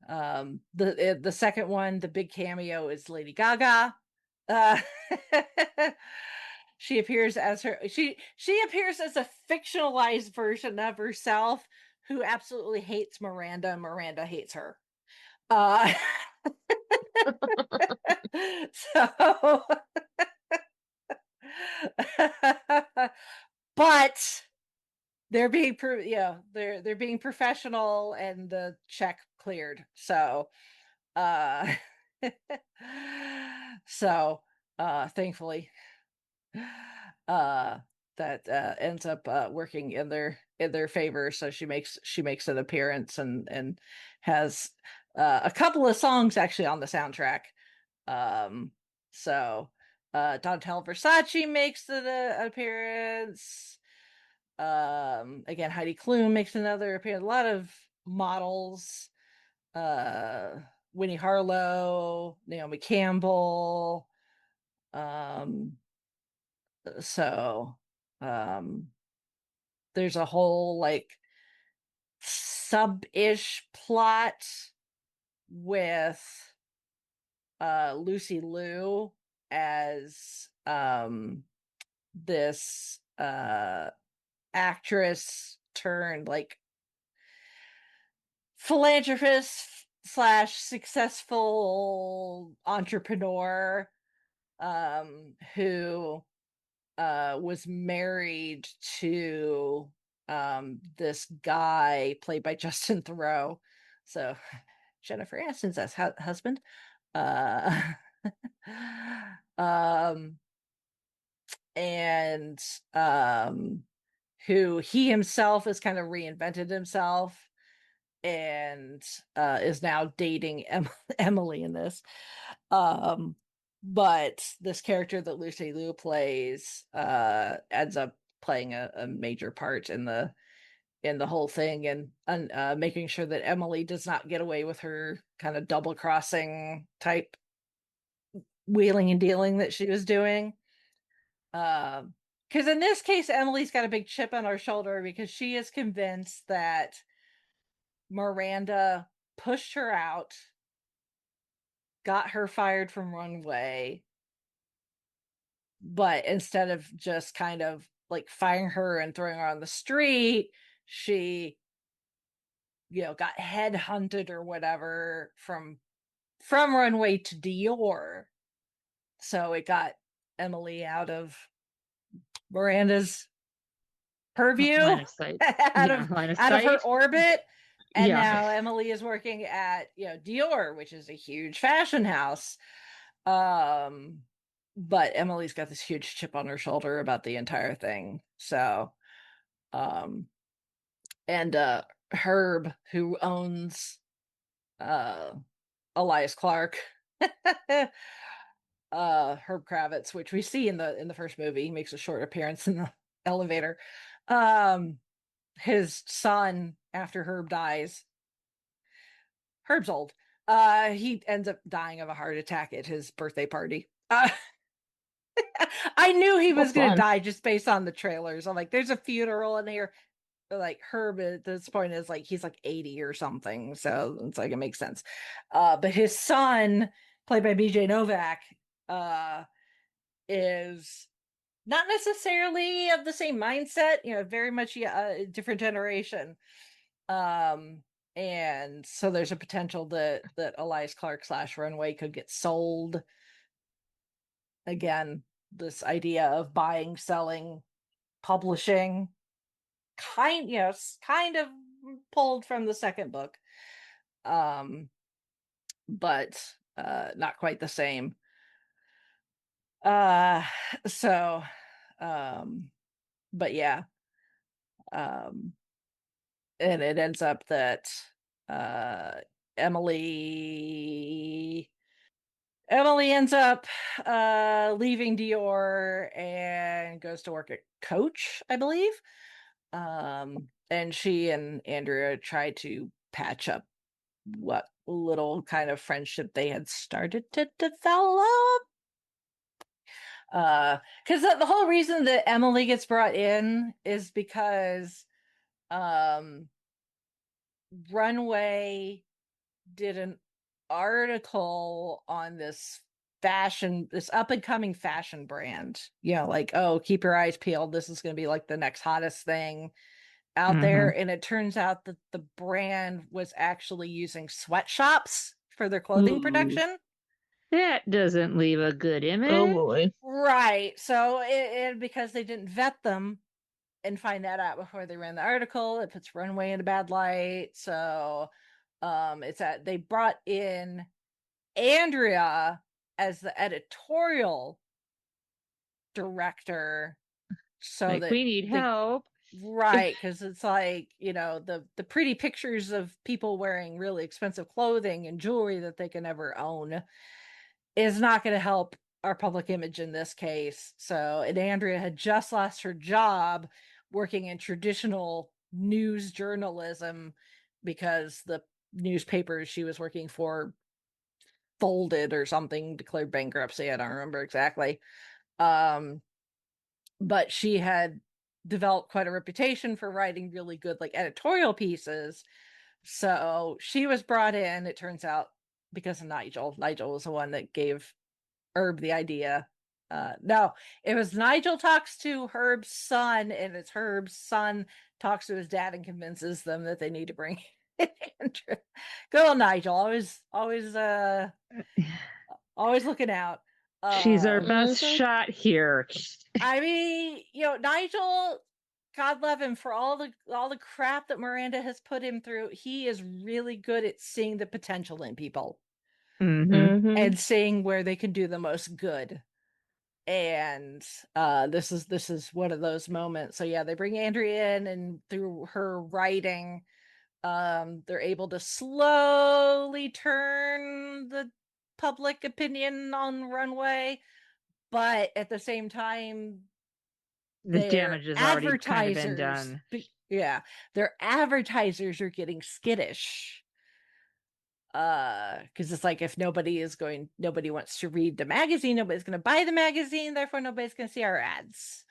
the second one, the big cameo is Lady Gaga. uh she appears as she appears as a fictionalized version of herself who absolutely hates Miranda, and Miranda hates her. uh so but they're being professional and the check cleared. So uh so thankfully uh that ends up working in their favor. So she makes an appearance and has a couple of songs actually on the soundtrack. So Donatella Versace makes an appearance. Again, Heidi Klum makes another appearance. A lot of models, Winnie Harlow, Naomi Campbell. So um there's a whole like sub-ish plot with Lucy Liu as this actress turned like philanthropist slash successful entrepreneur who was married to this guy played by Justin Theroux. So Jennifer Aniston's husband. Uh um and who he himself has kind of reinvented himself and is now dating Emily in this. But this character that Lucy Liu plays ends up playing a major part in the whole thing, and making sure that Emily does not get away with her kind of double crossing type wheeling and dealing that she was doing. Because in this case, Emily's got a big chip on her shoulder because she is convinced that Miranda pushed her out, got her fired from Runway, but instead of just kind of like firing her and throwing her on the street, she, got headhunted or whatever from Runway to Dior. So it got Emily out of Miranda's purview, Line of sight. out of her orbit. And Yeah. now Emily is working at Dior, which is a huge fashion house. But Emily's got this huge chip on her shoulder about the entire thing. So and Herb, who owns Elias Clark, Herb Kravitz, which we see in the first movie, he makes a short appearance in the elevator. His son, after Herb dies, Herb's old. He ends up dying of a heart attack at his birthday party. I knew he was going to die just based on the trailers. I'm like, there's a funeral in here. Like Herb at this point is like he's like 80 or something, so it's like it makes sense. But his son, played by BJ Novak, is not necessarily of the same mindset. Very much a different generation. And so there's a potential that Elias Clark / Runway could get sold. Again, this idea of buying, selling, publishing, kind of pulled from the second book, but not quite the same. So but yeah, and it ends up that Emily ends up leaving Dior and goes to work at Coach, I believe. And she and Andrea try to patch up what little kind of friendship they had started to develop. Because the whole reason that Emily gets brought in is because Runway did an article on this up and coming fashion brand. Like, oh, keep your eyes peeled. This is going to be like the next hottest thing out there. And it turns out that the brand was actually using sweatshops for their clothing production. That doesn't leave a good image. Oh boy. Right. So it because they didn't vet them and find that out before they ran the article, it puts Runway in a bad light. So they brought in Andrea as the editorial director, so like, that we need help. Right, because it's like, the pretty pictures of people wearing really expensive clothing and jewelry that they can never own is not going to help our public image in this case. So, and Andrea had just lost her job working in traditional news journalism because the newspapers she was working for folded or something, declared bankruptcy. I don't remember exactly. But she had developed quite a reputation for writing really good like editorial pieces. So she was brought in, it turns out, because of Nigel. Nigel was the one that gave Herb the idea. No, it was Nigel talks to Herb's son, and it's Herb's son talks to his dad and convinces them that they need to bring Andrew. Good old Nigel, always looking out. She's our best Mhm. shot here. I mean, Nigel, God love him for all the crap that Miranda has put him through. He is really good at seeing the potential in people and seeing where they can do the most good. And this is one of those moments. So yeah, they bring Andrea in, and through her writing, they're able to slowly turn the public opinion on Runway, but at the same time, The their damage has already kind of been advertisers, done. yeah, their advertisers are getting skittish. Because it's like, if nobody wants to read the magazine, nobody's going to buy the magazine, therefore nobody's going to see our ads.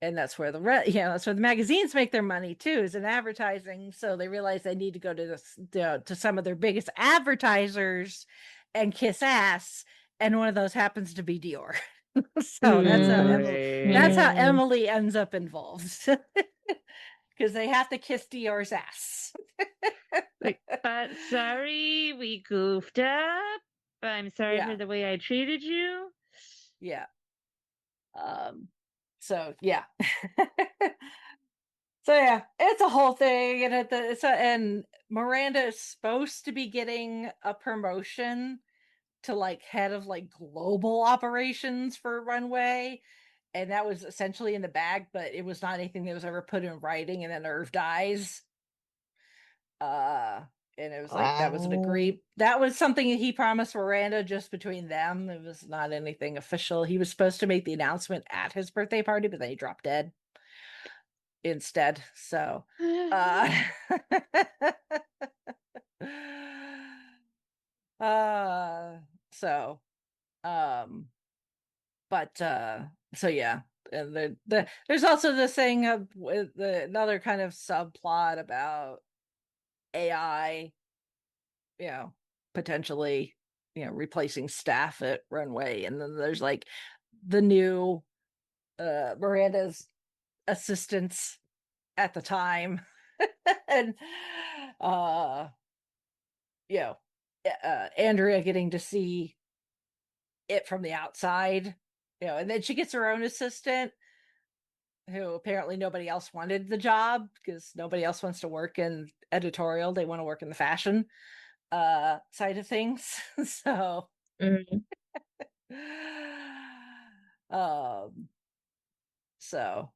And that's where that's where the magazines make their money too, is in advertising. So they realize they need to go to some of their biggest advertisers and kiss ass, and one of those happens to be Dior. So that's how Emily ends up involved. Because they have to kiss Dior's ass. Like, but sorry, we goofed up. I'm sorry for the way I treated you. Yeah. So yeah. So yeah, it's a whole thing, and and Miranda is supposed to be getting a promotion to like head of like global operations for Runway, and that was essentially in the bag, but it was not anything that was ever put in writing, and then Irv dies. And it was like that was something he promised Miranda just between them. It was not anything official. He was supposed to make the announcement at his birthday party, but then he dropped dead instead. So uh so um but so yeah, and there's also this thing of with another kind of subplot about AI, potentially, replacing staff at Runway. And then there's like the new Miranda's assistants at the time. And you know Andrea getting to see it from the outside, and then she gets her own assistant, who apparently nobody else wanted the job because nobody else wants to work in editorial. They want to work in the fashion side of things. So um so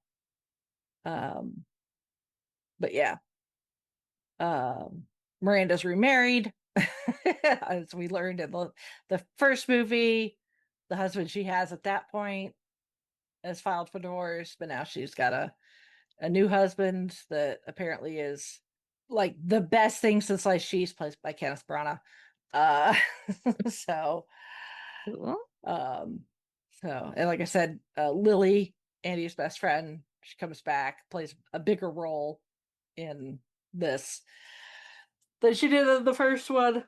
um but yeah, Miranda's remarried. As we learned in the first movie, the husband she has at that point has filed for divorce, but now she's got a new husband that apparently is like the best thing since Sliced Cheese, played by Kenneth Branagh. uh so Cool. And like I said, Lily, Andy's best friend, she comes back, plays a bigger role in this than she did in the first one.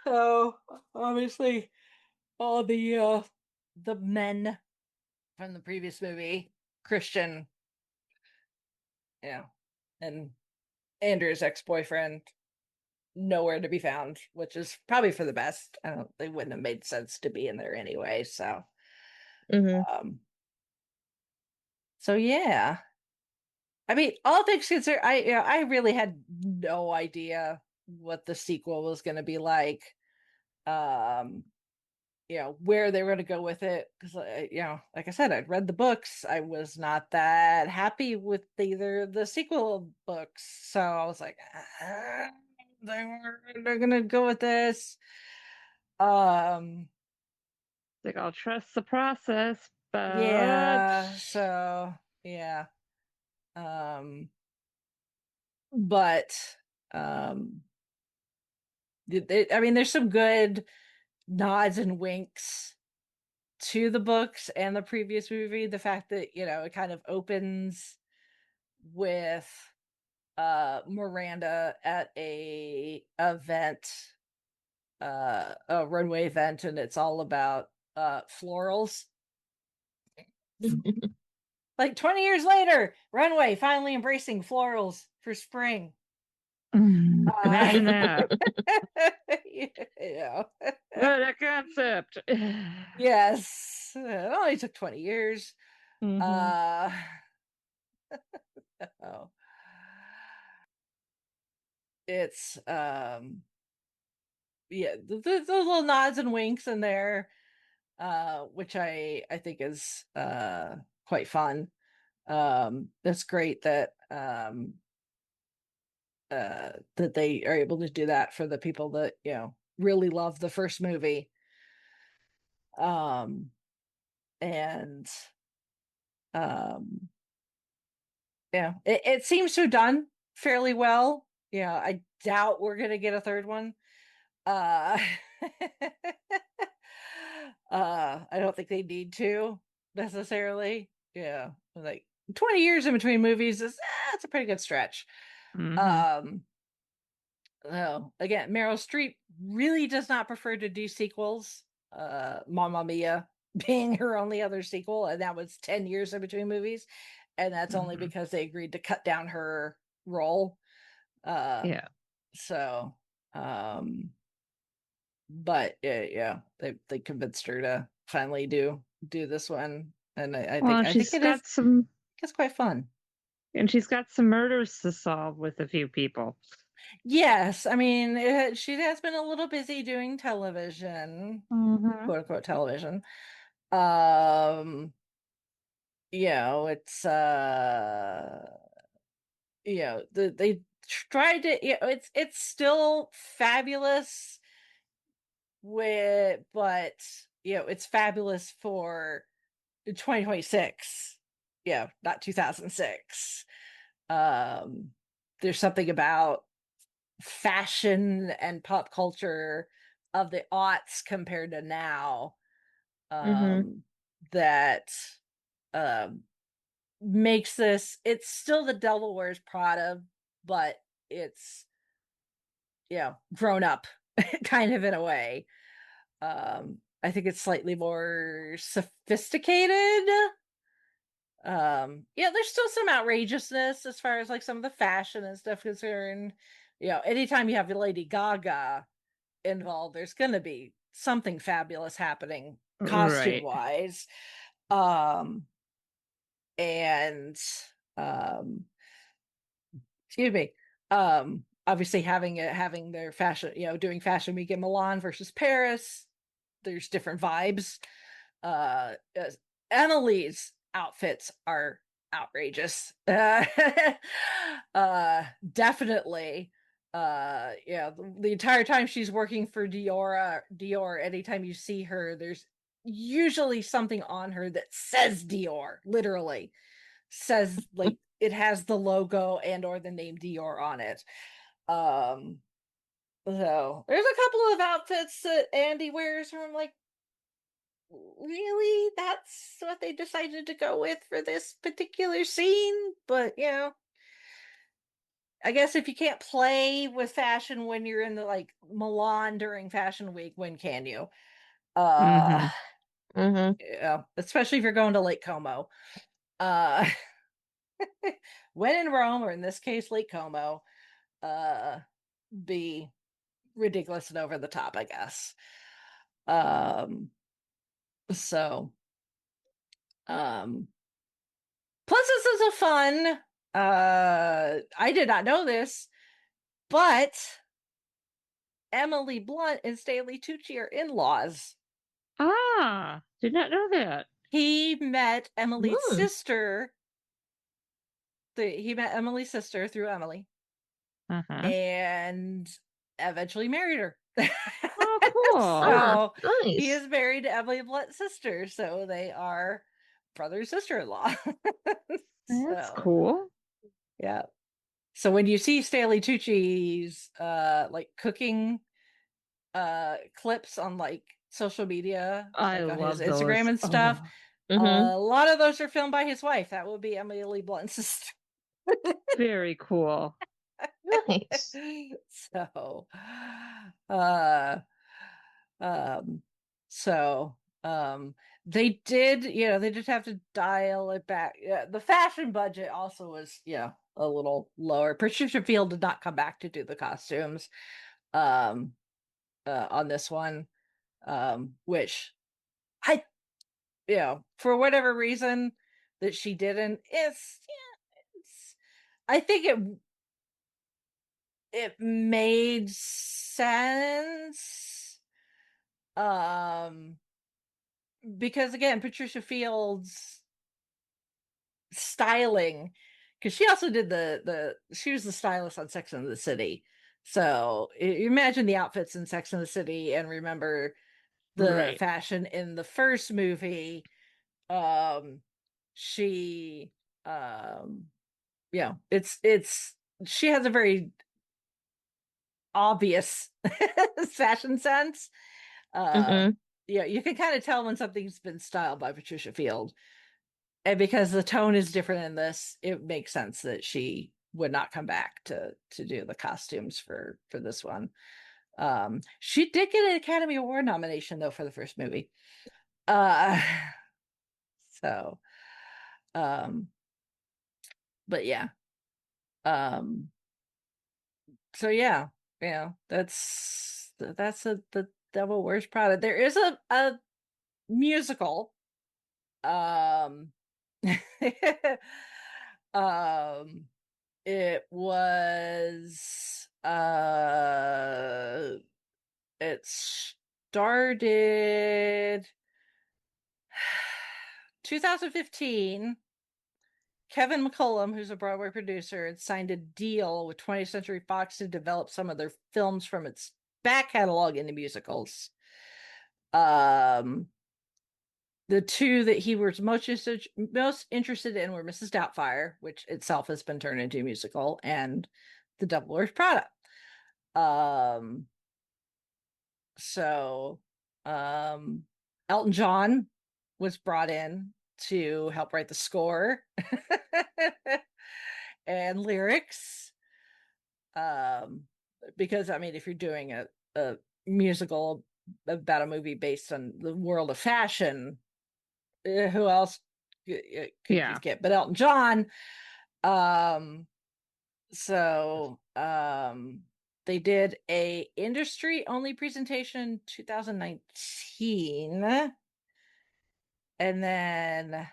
So obviously all the men from the previous movie, Christian, and Andrew's ex-boyfriend, nowhere to be found, which is probably for the best. I don't They wouldn't have made sense to be in there anyway. So um so yeah. I mean, all things considered, I really had no idea what the sequel was going to be like. Um, where they were going to go with it, because like I said, I'd read the books. I was not that happy with either the sequel books, so I was like, they're going to go with this. Like, I'll trust the process, but Yeah. So yeah. But I mean, there's some good nods and winks to the books and the previous movie. The fact that, it kind of opens with Miranda at a event, a runway event, and it's all about florals. Like 20 years later, runway finally embracing florals for spring. Imagine that. Yeah. What a concept. Yes. It only took 20 years. Mhm. Oh. It's yeah, the little nods and winks in there, which I think is quite fun. That's great that that they are able to do that for the people that, really love the first movie. And yeah, it seems to have done fairly well. I doubt we're gonna get a third one. Uh I don't think they need to necessarily. Yeah, like 20 years in between movies is it's a pretty good stretch. Mhm. Um Again, Meryl Streep really does not prefer to do sequels. Mamma Mia being her only other sequel, and that was 10 years in between movies, and that's only Mhm. because they agreed to cut down her role. Yeah. So but yeah, they convinced her to finally do this one, and Well, I think it's quite fun. she's got some murders to solve with a few people. Yes, I mean, she has been a little busy doing television, Mhm. quote unquote television. Um, it's they tried to, it's still fabulous but it's fabulous for 2026. Yeah, not 2006. There's something about fashion and pop culture of the aughts compared to now, Mhm. that um makes this, it's still the Devil Wears Prada, but it's grown up kind of in a way. I think it's slightly more sophisticated. There's still some outrageousness as far as like some of the fashion and stuff concerned. Anytime you have Lady Gaga involved, there's gonna be something fabulous happening costume Right. wise. And um excuse me. Obviously having their fashion, doing fashion week in Milan versus Paris, there's different vibes. uh Emily's outfits are outrageous. Definitely. The entire time she's working for Dior, anytime you see her, there's usually something on her that says Dior, literally says, like, it has the logo and or the name Dior on it. um so there's a couple of outfits that Andy wears where I'm like, really, that's what they decided to go with for this particular scene? But I guess if you can't play with fashion when you're in the, like, Milan during fashion week, when can you? uh Mhm. Mhm. Especially if you're going to Lake Como. uh when in Rome, or in this case Lake Como, uh be ridiculous and over the top, I guess. um so um Plus, this is a fun. I did not know this, but Emily Blunt and Stanley Tucci are in-laws. Ah, did not know that. He met Emily's sister. He met Emily's sister through Emily, Uh-huh. and eventually married her. Oh, cool. So he Nice. is married to Emily Blunt's sister. So they are brother and sister-in-law. That's So cool. Yeah. So when you see Stanley Tucci's like cooking clips on like social media, I like on his love Instagram those. and stuff, Oh. a lot of those are filmed by his wife. That would be Emily Blunt's sister. Very cool. Nice. So, uh, um, so, they did, they did have to dial it back. Yeah, the fashion budget also was, a little lower. Patricia Field did not come back to do the costumes, um, on this one, which I, for whatever reason that she didn't, I think it made sense, because again, Patricia Fields styling, because she also did she was the stylist on Sex and the City, so you imagine the outfits in Sex and the City and remember the Right. fashion in the first movie. She it's she has a very obvious fashion sense. uh Mm-hmm. you can kind of tell when something's been styled by Patricia Field, and because the tone is different in this, it makes sense that she would not come back to do the costumes for this one. She did get an Academy Award nomination though for the first movie. uh so um but yeah, um so yeah, the Devil Wears Prada. There is a musical. um um it was it started 2015. Kevin McCullum, who's a Broadway producer, had signed a deal with 20th Century Fox to develop some of their films from its back catalog into musicals. Um, the two that he was most interested in were Mrs. Doubtfire, which itself has been turned into a musical, and The Devil Wears Prada. Um, so um, Elton John was brought in to help write the score and lyrics. Um, because I mean, if you're doing a musical about a movie based on the world of fashion, who else could you Yeah. get but Elton John? Um, so they did a industry only presentation in 2019, and then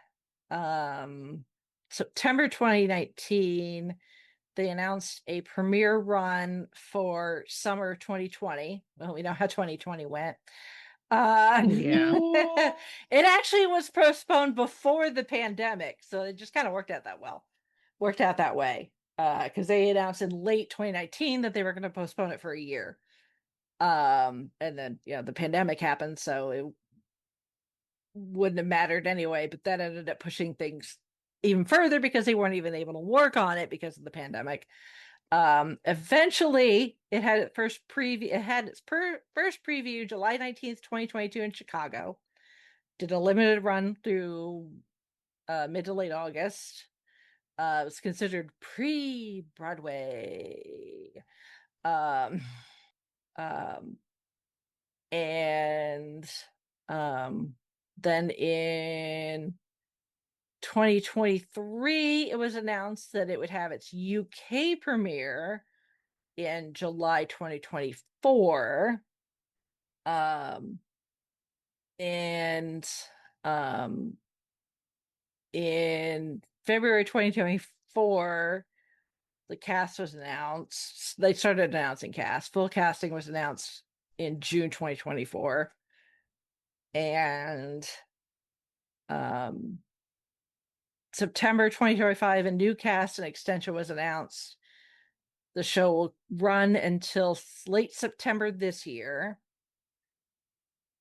September 2019 they announced a premiere run for summer 2020. Well, we know how 2020 went. Yeah. It actually was postponed before the pandemic, so it just kind of worked out that way. Because they announced in late 2019 that they were going to postpone it for a year. And then the pandemic happened, so it wouldn't have mattered anyway. But that ended up pushing things even further because they weren't even able to work on it because of the pandemic. Eventually it had its first preview July 19th, 2022 in Chicago. Did a limited run through mid to late August. It was considered pre-Broadway. Um, um, and then in 2023, it was announced that it would have its UK premiere in July 2024. And in February 2024, the cast was announced. They started announcing cast. Full casting was announced in June 2024. And September 2025, a new cast and extension was announced. The show will run until late September this year.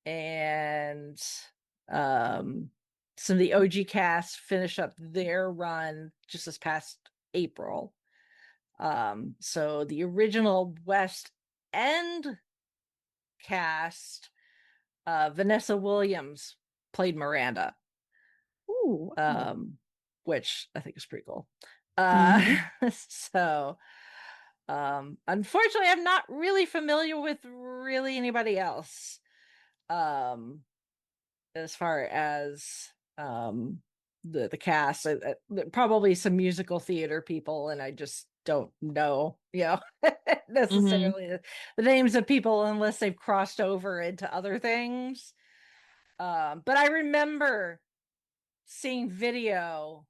And some of the OG cast finish up their run just this past April. So the original West End cast, Vanessa Williams played Miranda, Ooh. which I think is pretty cool. Mhm. So unfortunately, I'm not really familiar with really anybody else. As far as the cast, probably some musical theater people, and I just don't know, Mhm. necessarily the names of people unless they've crossed over into other things. But I remember seeing video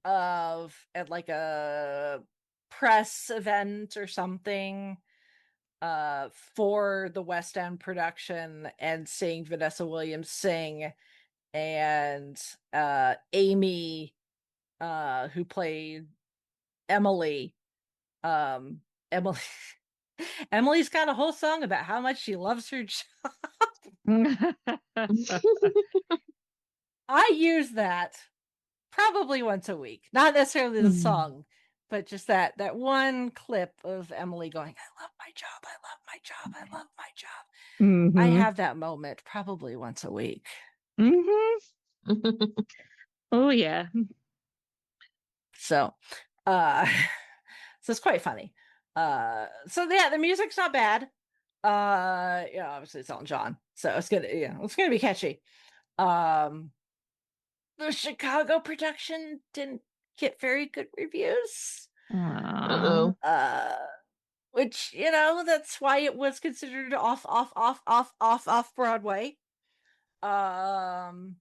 at like a press event or something for the West End production and seeing Vanessa Williams sing, and Amy, who played Emily. Emily Emily's got a whole song about how much she loves her job. I use that probably once a week. Not necessarily the song, but just that one clip of Emily going, I love my job, I love my job, I love my job. I Mhm. have that moment probably once a week. Mhm. Oh yeah. So so it's quite funny. So yeah, the music's not bad. Obviously it's Elton John, so it's gonna be catchy. Um the Chicago production didn't get very good reviews. Aw. Uh-oh. Which, that's why it was considered off Broadway. Um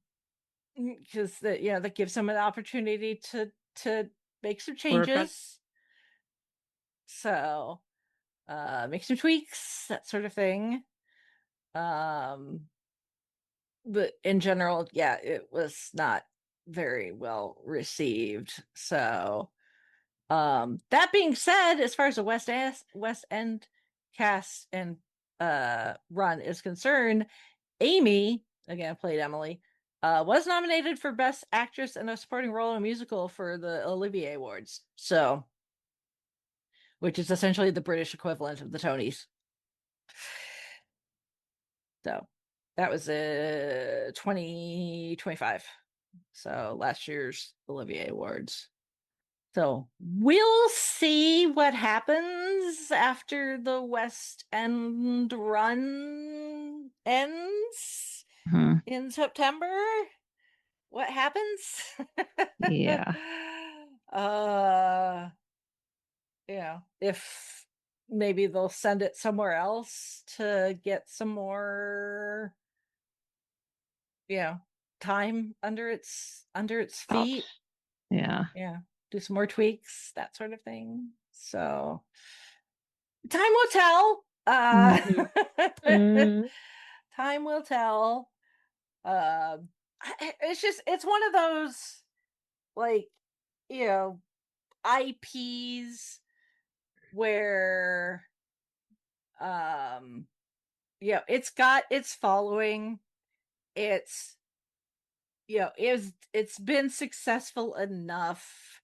because that gives them an opportunity to make some Work on. changes. So make some tweaks, that sort of thing. Um but in general, yeah, it was not very well received. So that being said, as far as the West End cast and run is concerned, Amy, again played Emily, was nominated for Best Actress in a Supporting Role in a Musical for the Olivier Awards. So, which is essentially the British equivalent of the Tonys. So, that was 2025. So, last year's Olivier Awards. So, we'll see what happens after the West End run ends Mhm. in September. What happens? Yeah. uh if maybe they'll send it somewhere else to get some more, time under its Oh, feet. yeah. Yeah, do some more tweaks, that sort of thing. So time will tell. Mhm. Mhm. Time will tell. It's one of those, like, you know IPs where it's got its following. It's it's been successful enough,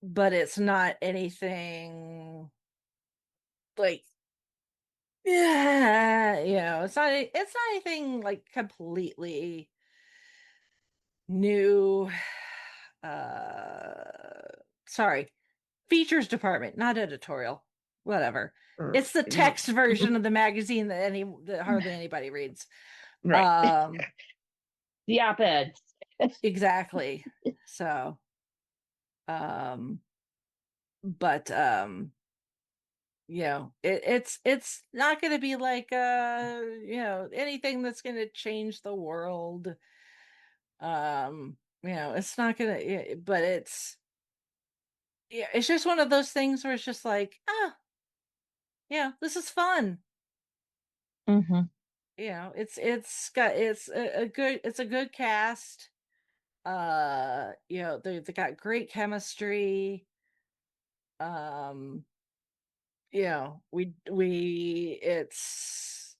but it's not anything like, yeah, it's not anything like completely new. Sorry, features department, not editorial. Whatever. It's the text version of the magazine that hardly anybody reads. Right. Um, The op-ed. exactly. So, um, but it's not going to be like anything that's going to change the world. It's not going to, but it's just one of those things where it's just like, this is fun. Mhm. It's a good cast. They got great chemistry. Um, we it's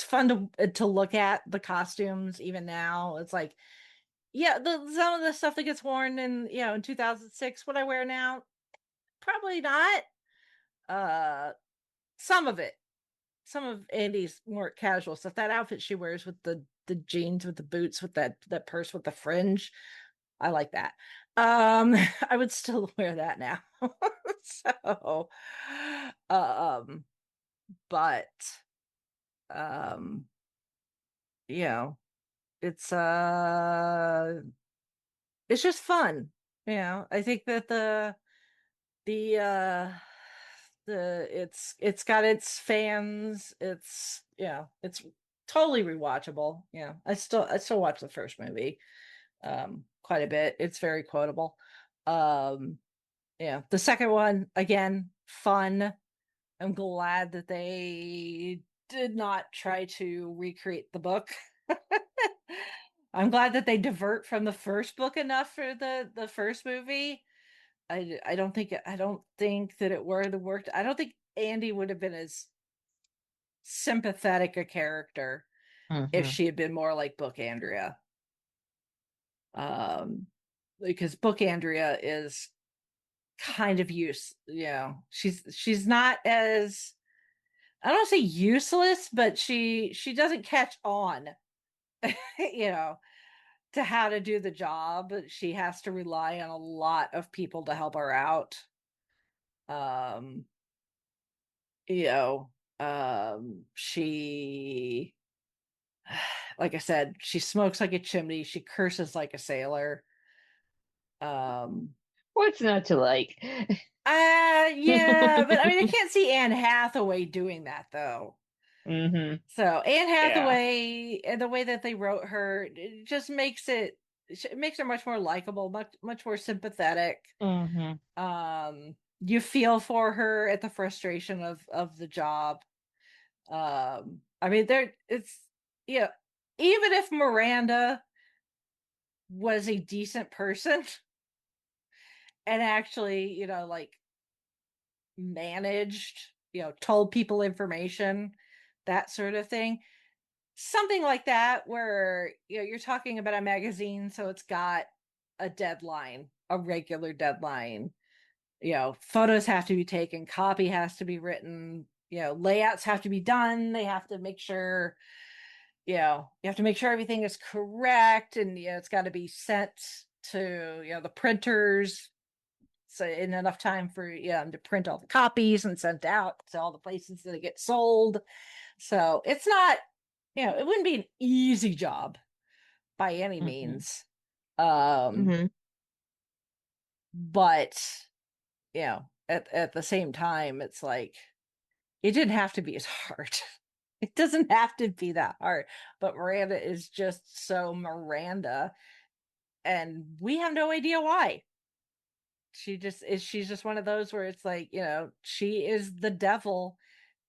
fun to look at the costumes even now. It's like, some of the stuff that gets worn in 2006, what I wear now, probably not. Some of it. Some of Andy's more casual stuff. That outfit she wears with the jeans with the boots with that purse with the fringe. I like that. I would still wear that now. So um but um you know, it's it's just fun. I think that the it's got its fans. It's totally rewatchable. I still watch the first movie quite a bit. It's very quotable. Um the second one, again, fun. I'm glad that they did not try to recreate the book. I'm glad that they divert from the first book enough for the first movie. I don't think that it would have worked. I don't think Andy would have been as sympathetic a character if Mhm. she had been more like Book Andrea. Because Book Andrea is kind of she's not as, I don't want to say useless, but she doesn't catch on, you know, to how to do the job. She has to rely on a lot of people to help her out. Um, you know, she, like I said, she smokes like a chimney. She curses like a sailor. Um, What's not to like? yeah, but I mean, I can't see Anne Hathaway doing that though. Hmm. So Anne Yeah. Hathaway and the way that they wrote her, it just makes her much more likable, much more sympathetic. Hmm. You feel for her at the frustration of the job. I mean, there it's yeah, even if Miranda was a decent person and actually, like managed, told people information, that sort of thing. Something like that where you're talking about a magazine, so it's got a deadline, a regular deadline. Photos have to be taken, copy has to be written, layouts have to be done. They have to make sure, you have to make sure everything is correct, and it's got to be sent to the printers, so in enough time for to print all the copies and sent out to all the places that it gets sold. So it's not, it wouldn't be an easy job by any Hmm. means. Um, Hmm. but at the same time, it's like it didn't have to be as hard. It doesn't have to be that hard. But Miranda is just so Miranda, and we have no idea why. She's just one of those where it's like, she is the devil,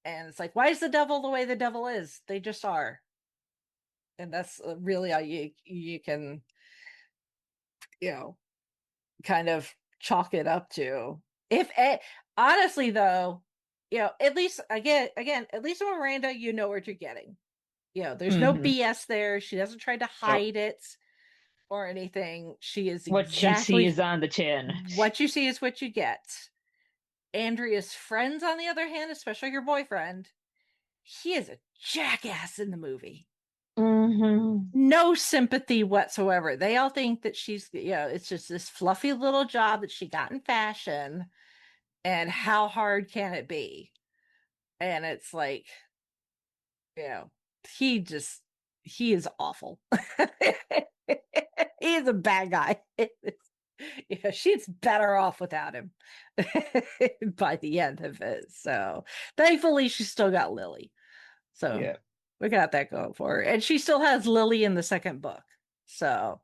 and it's like, why is the devil the way the devil is? They just are. And that's really all you can, you know, kind of chalk it up to. If honestly though, at least again, at least with Miranda, you know what you're getting. There's no Hmm. BS there. She doesn't try to Nope. hide it or anything. She is What you see exactly is on the chin. what you see is what you get. Andrea's friends, on the other hand, especially your boyfriend, he is a jackass in the movie. Hmm. No sympathy whatsoever. They all think that she's, it's just this fluffy little job that she got in fashion, and how hard can it be? And it's like, you know, he just, he is awful. He is a bad guy. She's better off without him by the end of it. So thankfully, she's still got Lily. So Yeah. we got that going for her. And she still has Lily in the second book. So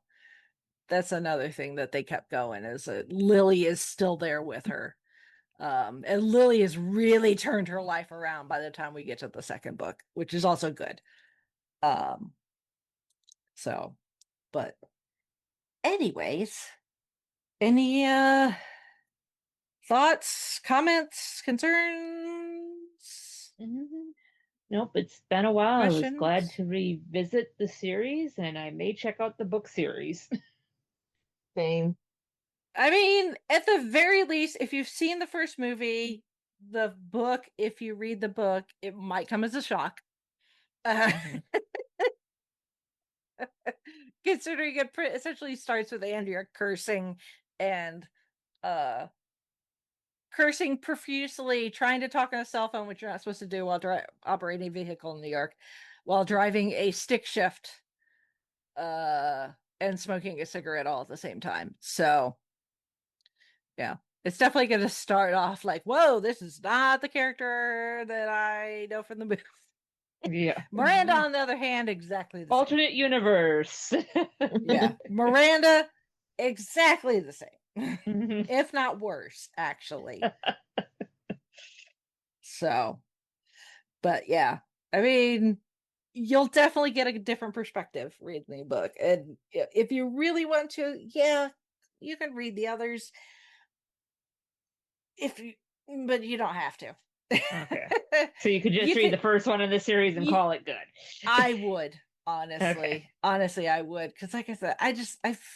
that's another thing that they kept going, is that Lily is still there with her. And Lily has really turned her life around by the time we get to the second book, which is also good. Um, so, but anyways, any thoughts, comments, concerns, Hmm. Nope, it's been a while. I was glad questions? to revisit the series, and I may check out the book series. Same. I mean, at the very least, if you've seen the first movie, the book, if you read the book, it might come as a shock. Mhm. Considering it essentially starts with Andrea and uh cursing profusely, trying to talk on a cell phone, which you're not supposed to do while operating a vehicle in New York, while driving a stick shift, uh, and smoking a cigarette all at the same time. So, yeah, it's definitely going to start off like, whoa, this is not the character that I know from the movie. Yeah. Miranda, on the other hand, exactly the same. Alternate universe. Yeah, Miranda, exactly the same, Mhm. if not worse, actually. So, but yeah, I mean, you'll definitely get a different perspective reading the book. And if you really want to, yeah, you can read the others if you, but you don't have to. Okay. So you could just You read could, the first one in the series and you, call it good. I would, honestly. Okay. Honestly, I would. Because like I said,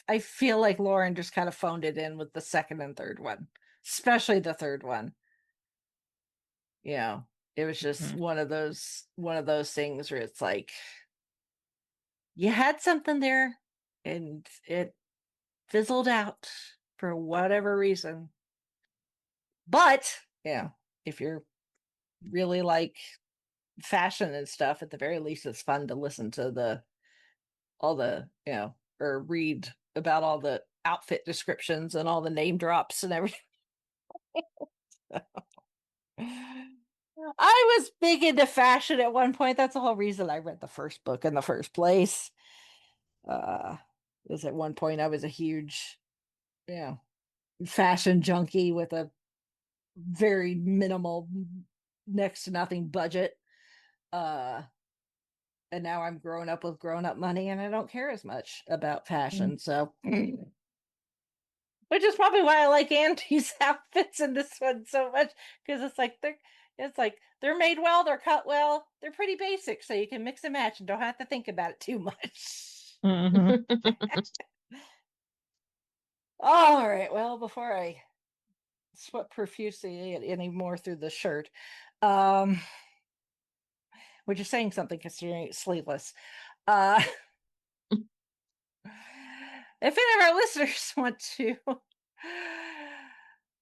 I feel like Lauren just kind of phoned it in with the second and third one, especially the third one. You know, it was just Mhm. one of those things where it's like you had something there and it fizzled out for whatever reason. But yeah, if you're really like fashion and stuff, at the very least it's fun to listen to all the, or read about all the outfit descriptions and all the name drops and everything. I was big into fashion at one point. That's the whole reason I read the first book in the first place. Uh was at one point I was a huge, yeah, fashion junkie with a very minimal, next to nothing budget. Uh and now I'm grown up with grown up money and I don't care as much about fashion. So which is probably why I like Auntie's outfits in this one so much, because it's like they're made well, they're cut well, they're pretty basic, so you can mix and match and don't have to think about it too much. Mhm. All right, well, before I sweat profusely any more through the shirt, um, which is saying something considering it's sleeveless. Uh, if any of our listeners want to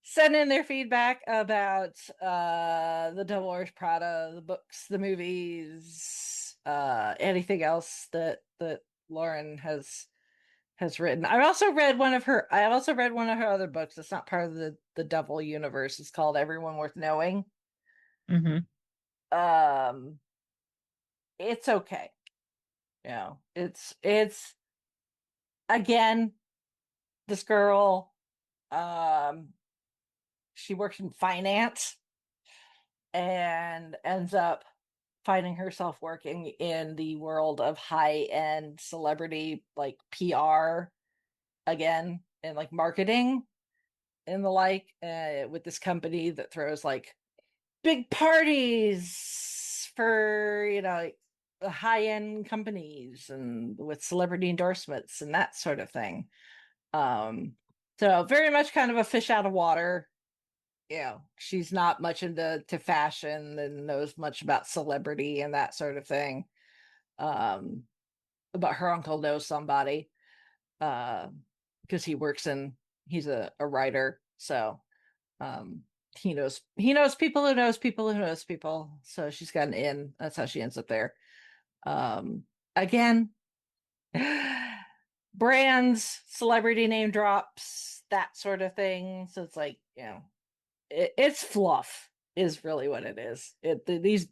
send in their feedback about the Devil Wears Prada, the books, the movies, anything else that Lauren has written. I also read one of her other books. It's not part of the Devil universe. It's called Everyone Worth Knowing. Mhm. Um it's okay. It's again, this girl, um she works in finance and ends up finding herself working in the world of high-end celebrity like PR again, and like marketing and the like, with this company that throws like big parties for, like the high-end companies and with celebrity endorsements and that sort of thing. um so very much kind of a fish out of water. She's not much into fashion and knows much about celebrity and that sort of thing. um but her uncle knows somebody, uh because he's a writer, so um he knows people who knows people who knows people, so she's got an in. That's how she ends up there. Again, brands, celebrity name drops, that sort of thing. So it's like, it's fluff is really what it is. These,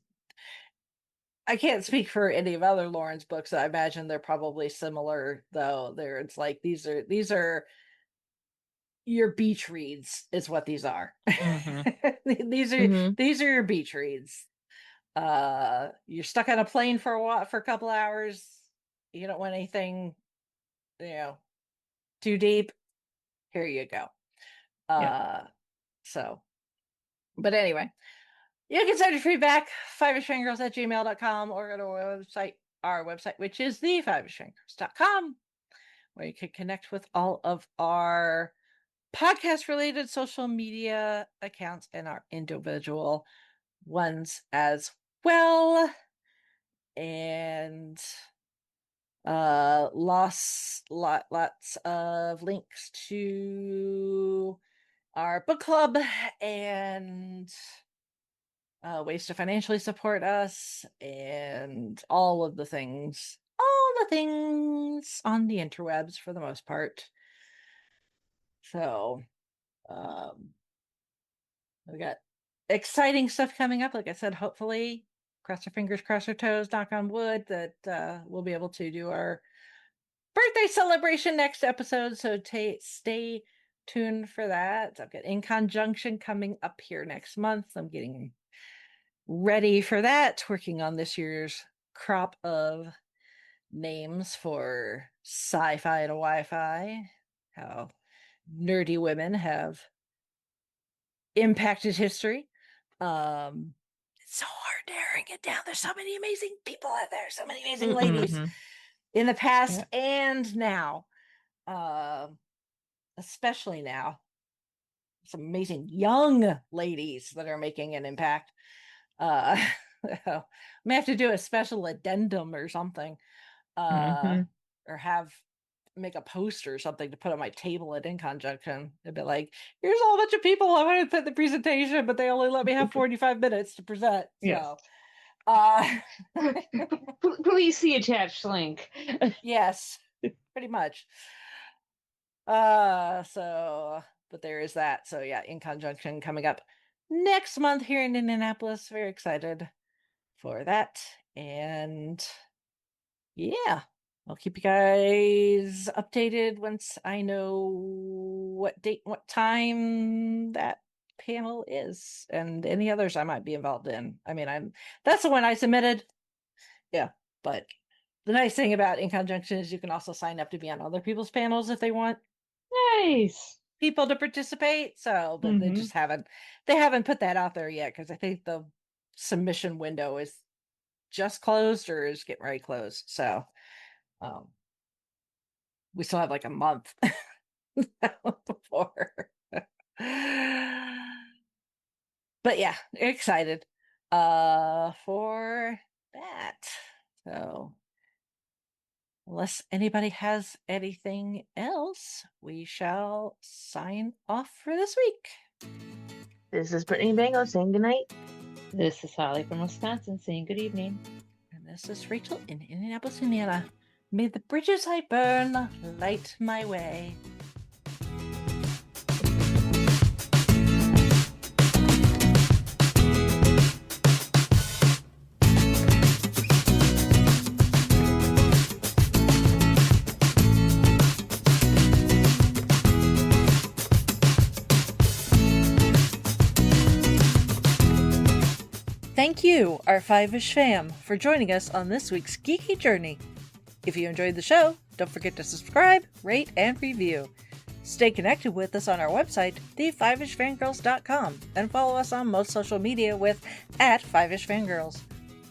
I can't speak for any of other Lauren's books. I imagine they're probably similar, though. It's like these are your beach reads is what these are. Mhm. these are Mhm. these are your beach reads. You're stuck on a plane for a while, for a couple hours. You don't want anything, you know, too deep. Here you go. Yeah. So, but anyway, you can send your feedback, fiveishfangirls@gmail.com, or go to our website, which is the fiveishfangirls.com, where you can connect with all of our podcast-related social media accounts and our individual ones as well. And lots of links to our book club and ways to financially support us and all the things on the interwebs for the most part. So we got exciting stuff coming up. Like I said, hopefully, cross our fingers, cross our toes, knock on wood, that we'll be able to do our birthday celebration next episode. So stay tuned for that. I've got In Conjunction coming up here next month. I'm getting ready for that, working on this year's crop of names for sci-fi to Wi-Fi, how nerdy women have impacted history. It's so hard narrowing it down. There's so many amazing people out there, so many amazing ladies in the past and now, especially now. Some amazing young ladies that are making an impact. I may have to do a special addendum or something, or make a poster or something to put on my table at In Conjunction. It'd be like, here's a whole bunch of people I want to put in the presentation, but they only let me have 45 minutes to present. So, please see attached link. Yes, pretty much. But there is that. So yeah, In Conjunction coming up next month here in Indianapolis. Very excited for that. And yeah, I'll keep you guys updated once I know what date, what time that panel is, and any others I might be involved in. I mean, that's the one I submitted. Yeah, but the nice thing about In Conjunction is you can also sign up to be on other people's panels if they want Nice people to participate. So, but they just haven't put that out there yet, because I think the submission window is just closed or is getting ready to close. So we still have like a month before. But yeah, excited for that. So unless anybody has anything else, we shall sign off for this week. This is Brittany Bango saying goodnight. This is Holly from Wisconsin saying good evening. And this is Rachel in Indianapolis, Indiana. May the bridges I burn light my way. Thank you, our Fiveish fam, for joining us on this week's geeky journey. If you enjoyed the show, don't forget to subscribe, rate, and review. Stay connected with us on our website, thefivishfangirls.com, and follow us on most social media with @FivishFangirls.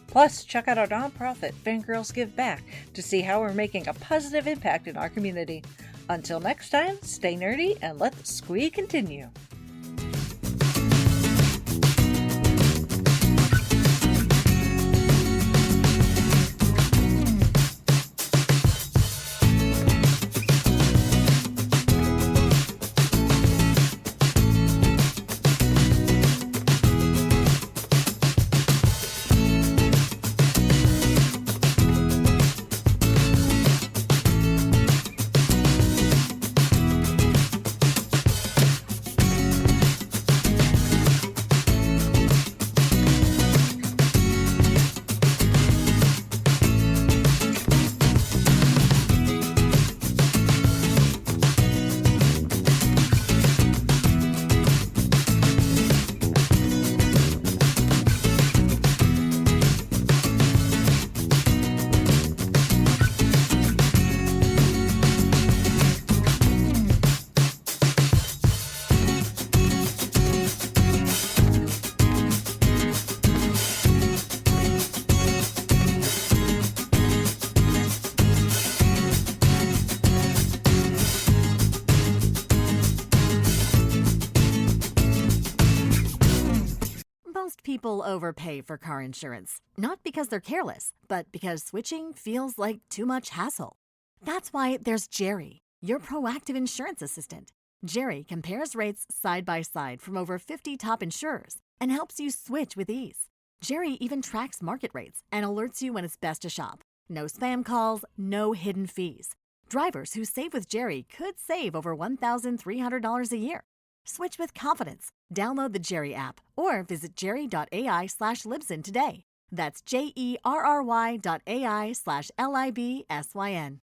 Plus, check out our nonprofit, Fangirls Give Back, to see how we're making a positive impact in our community. Until next time, stay nerdy and let the squee continue. Most people overpay for car insurance, not because they're careless, but because switching feels like too much hassle. That's why there's Jerry, your proactive insurance assistant. Jerry compares rates side by side from over 50 top insurers and helps you switch with ease. Jerry even tracks market rates and alerts you when it's best to shop. No spam calls, no hidden fees. Drivers who save with Jerry could save over $1,300 a year. Switch with confidence. Download the Jerry app or visit jerry.ai/Libsyn today. That's JERRY.ai/LIBSYN.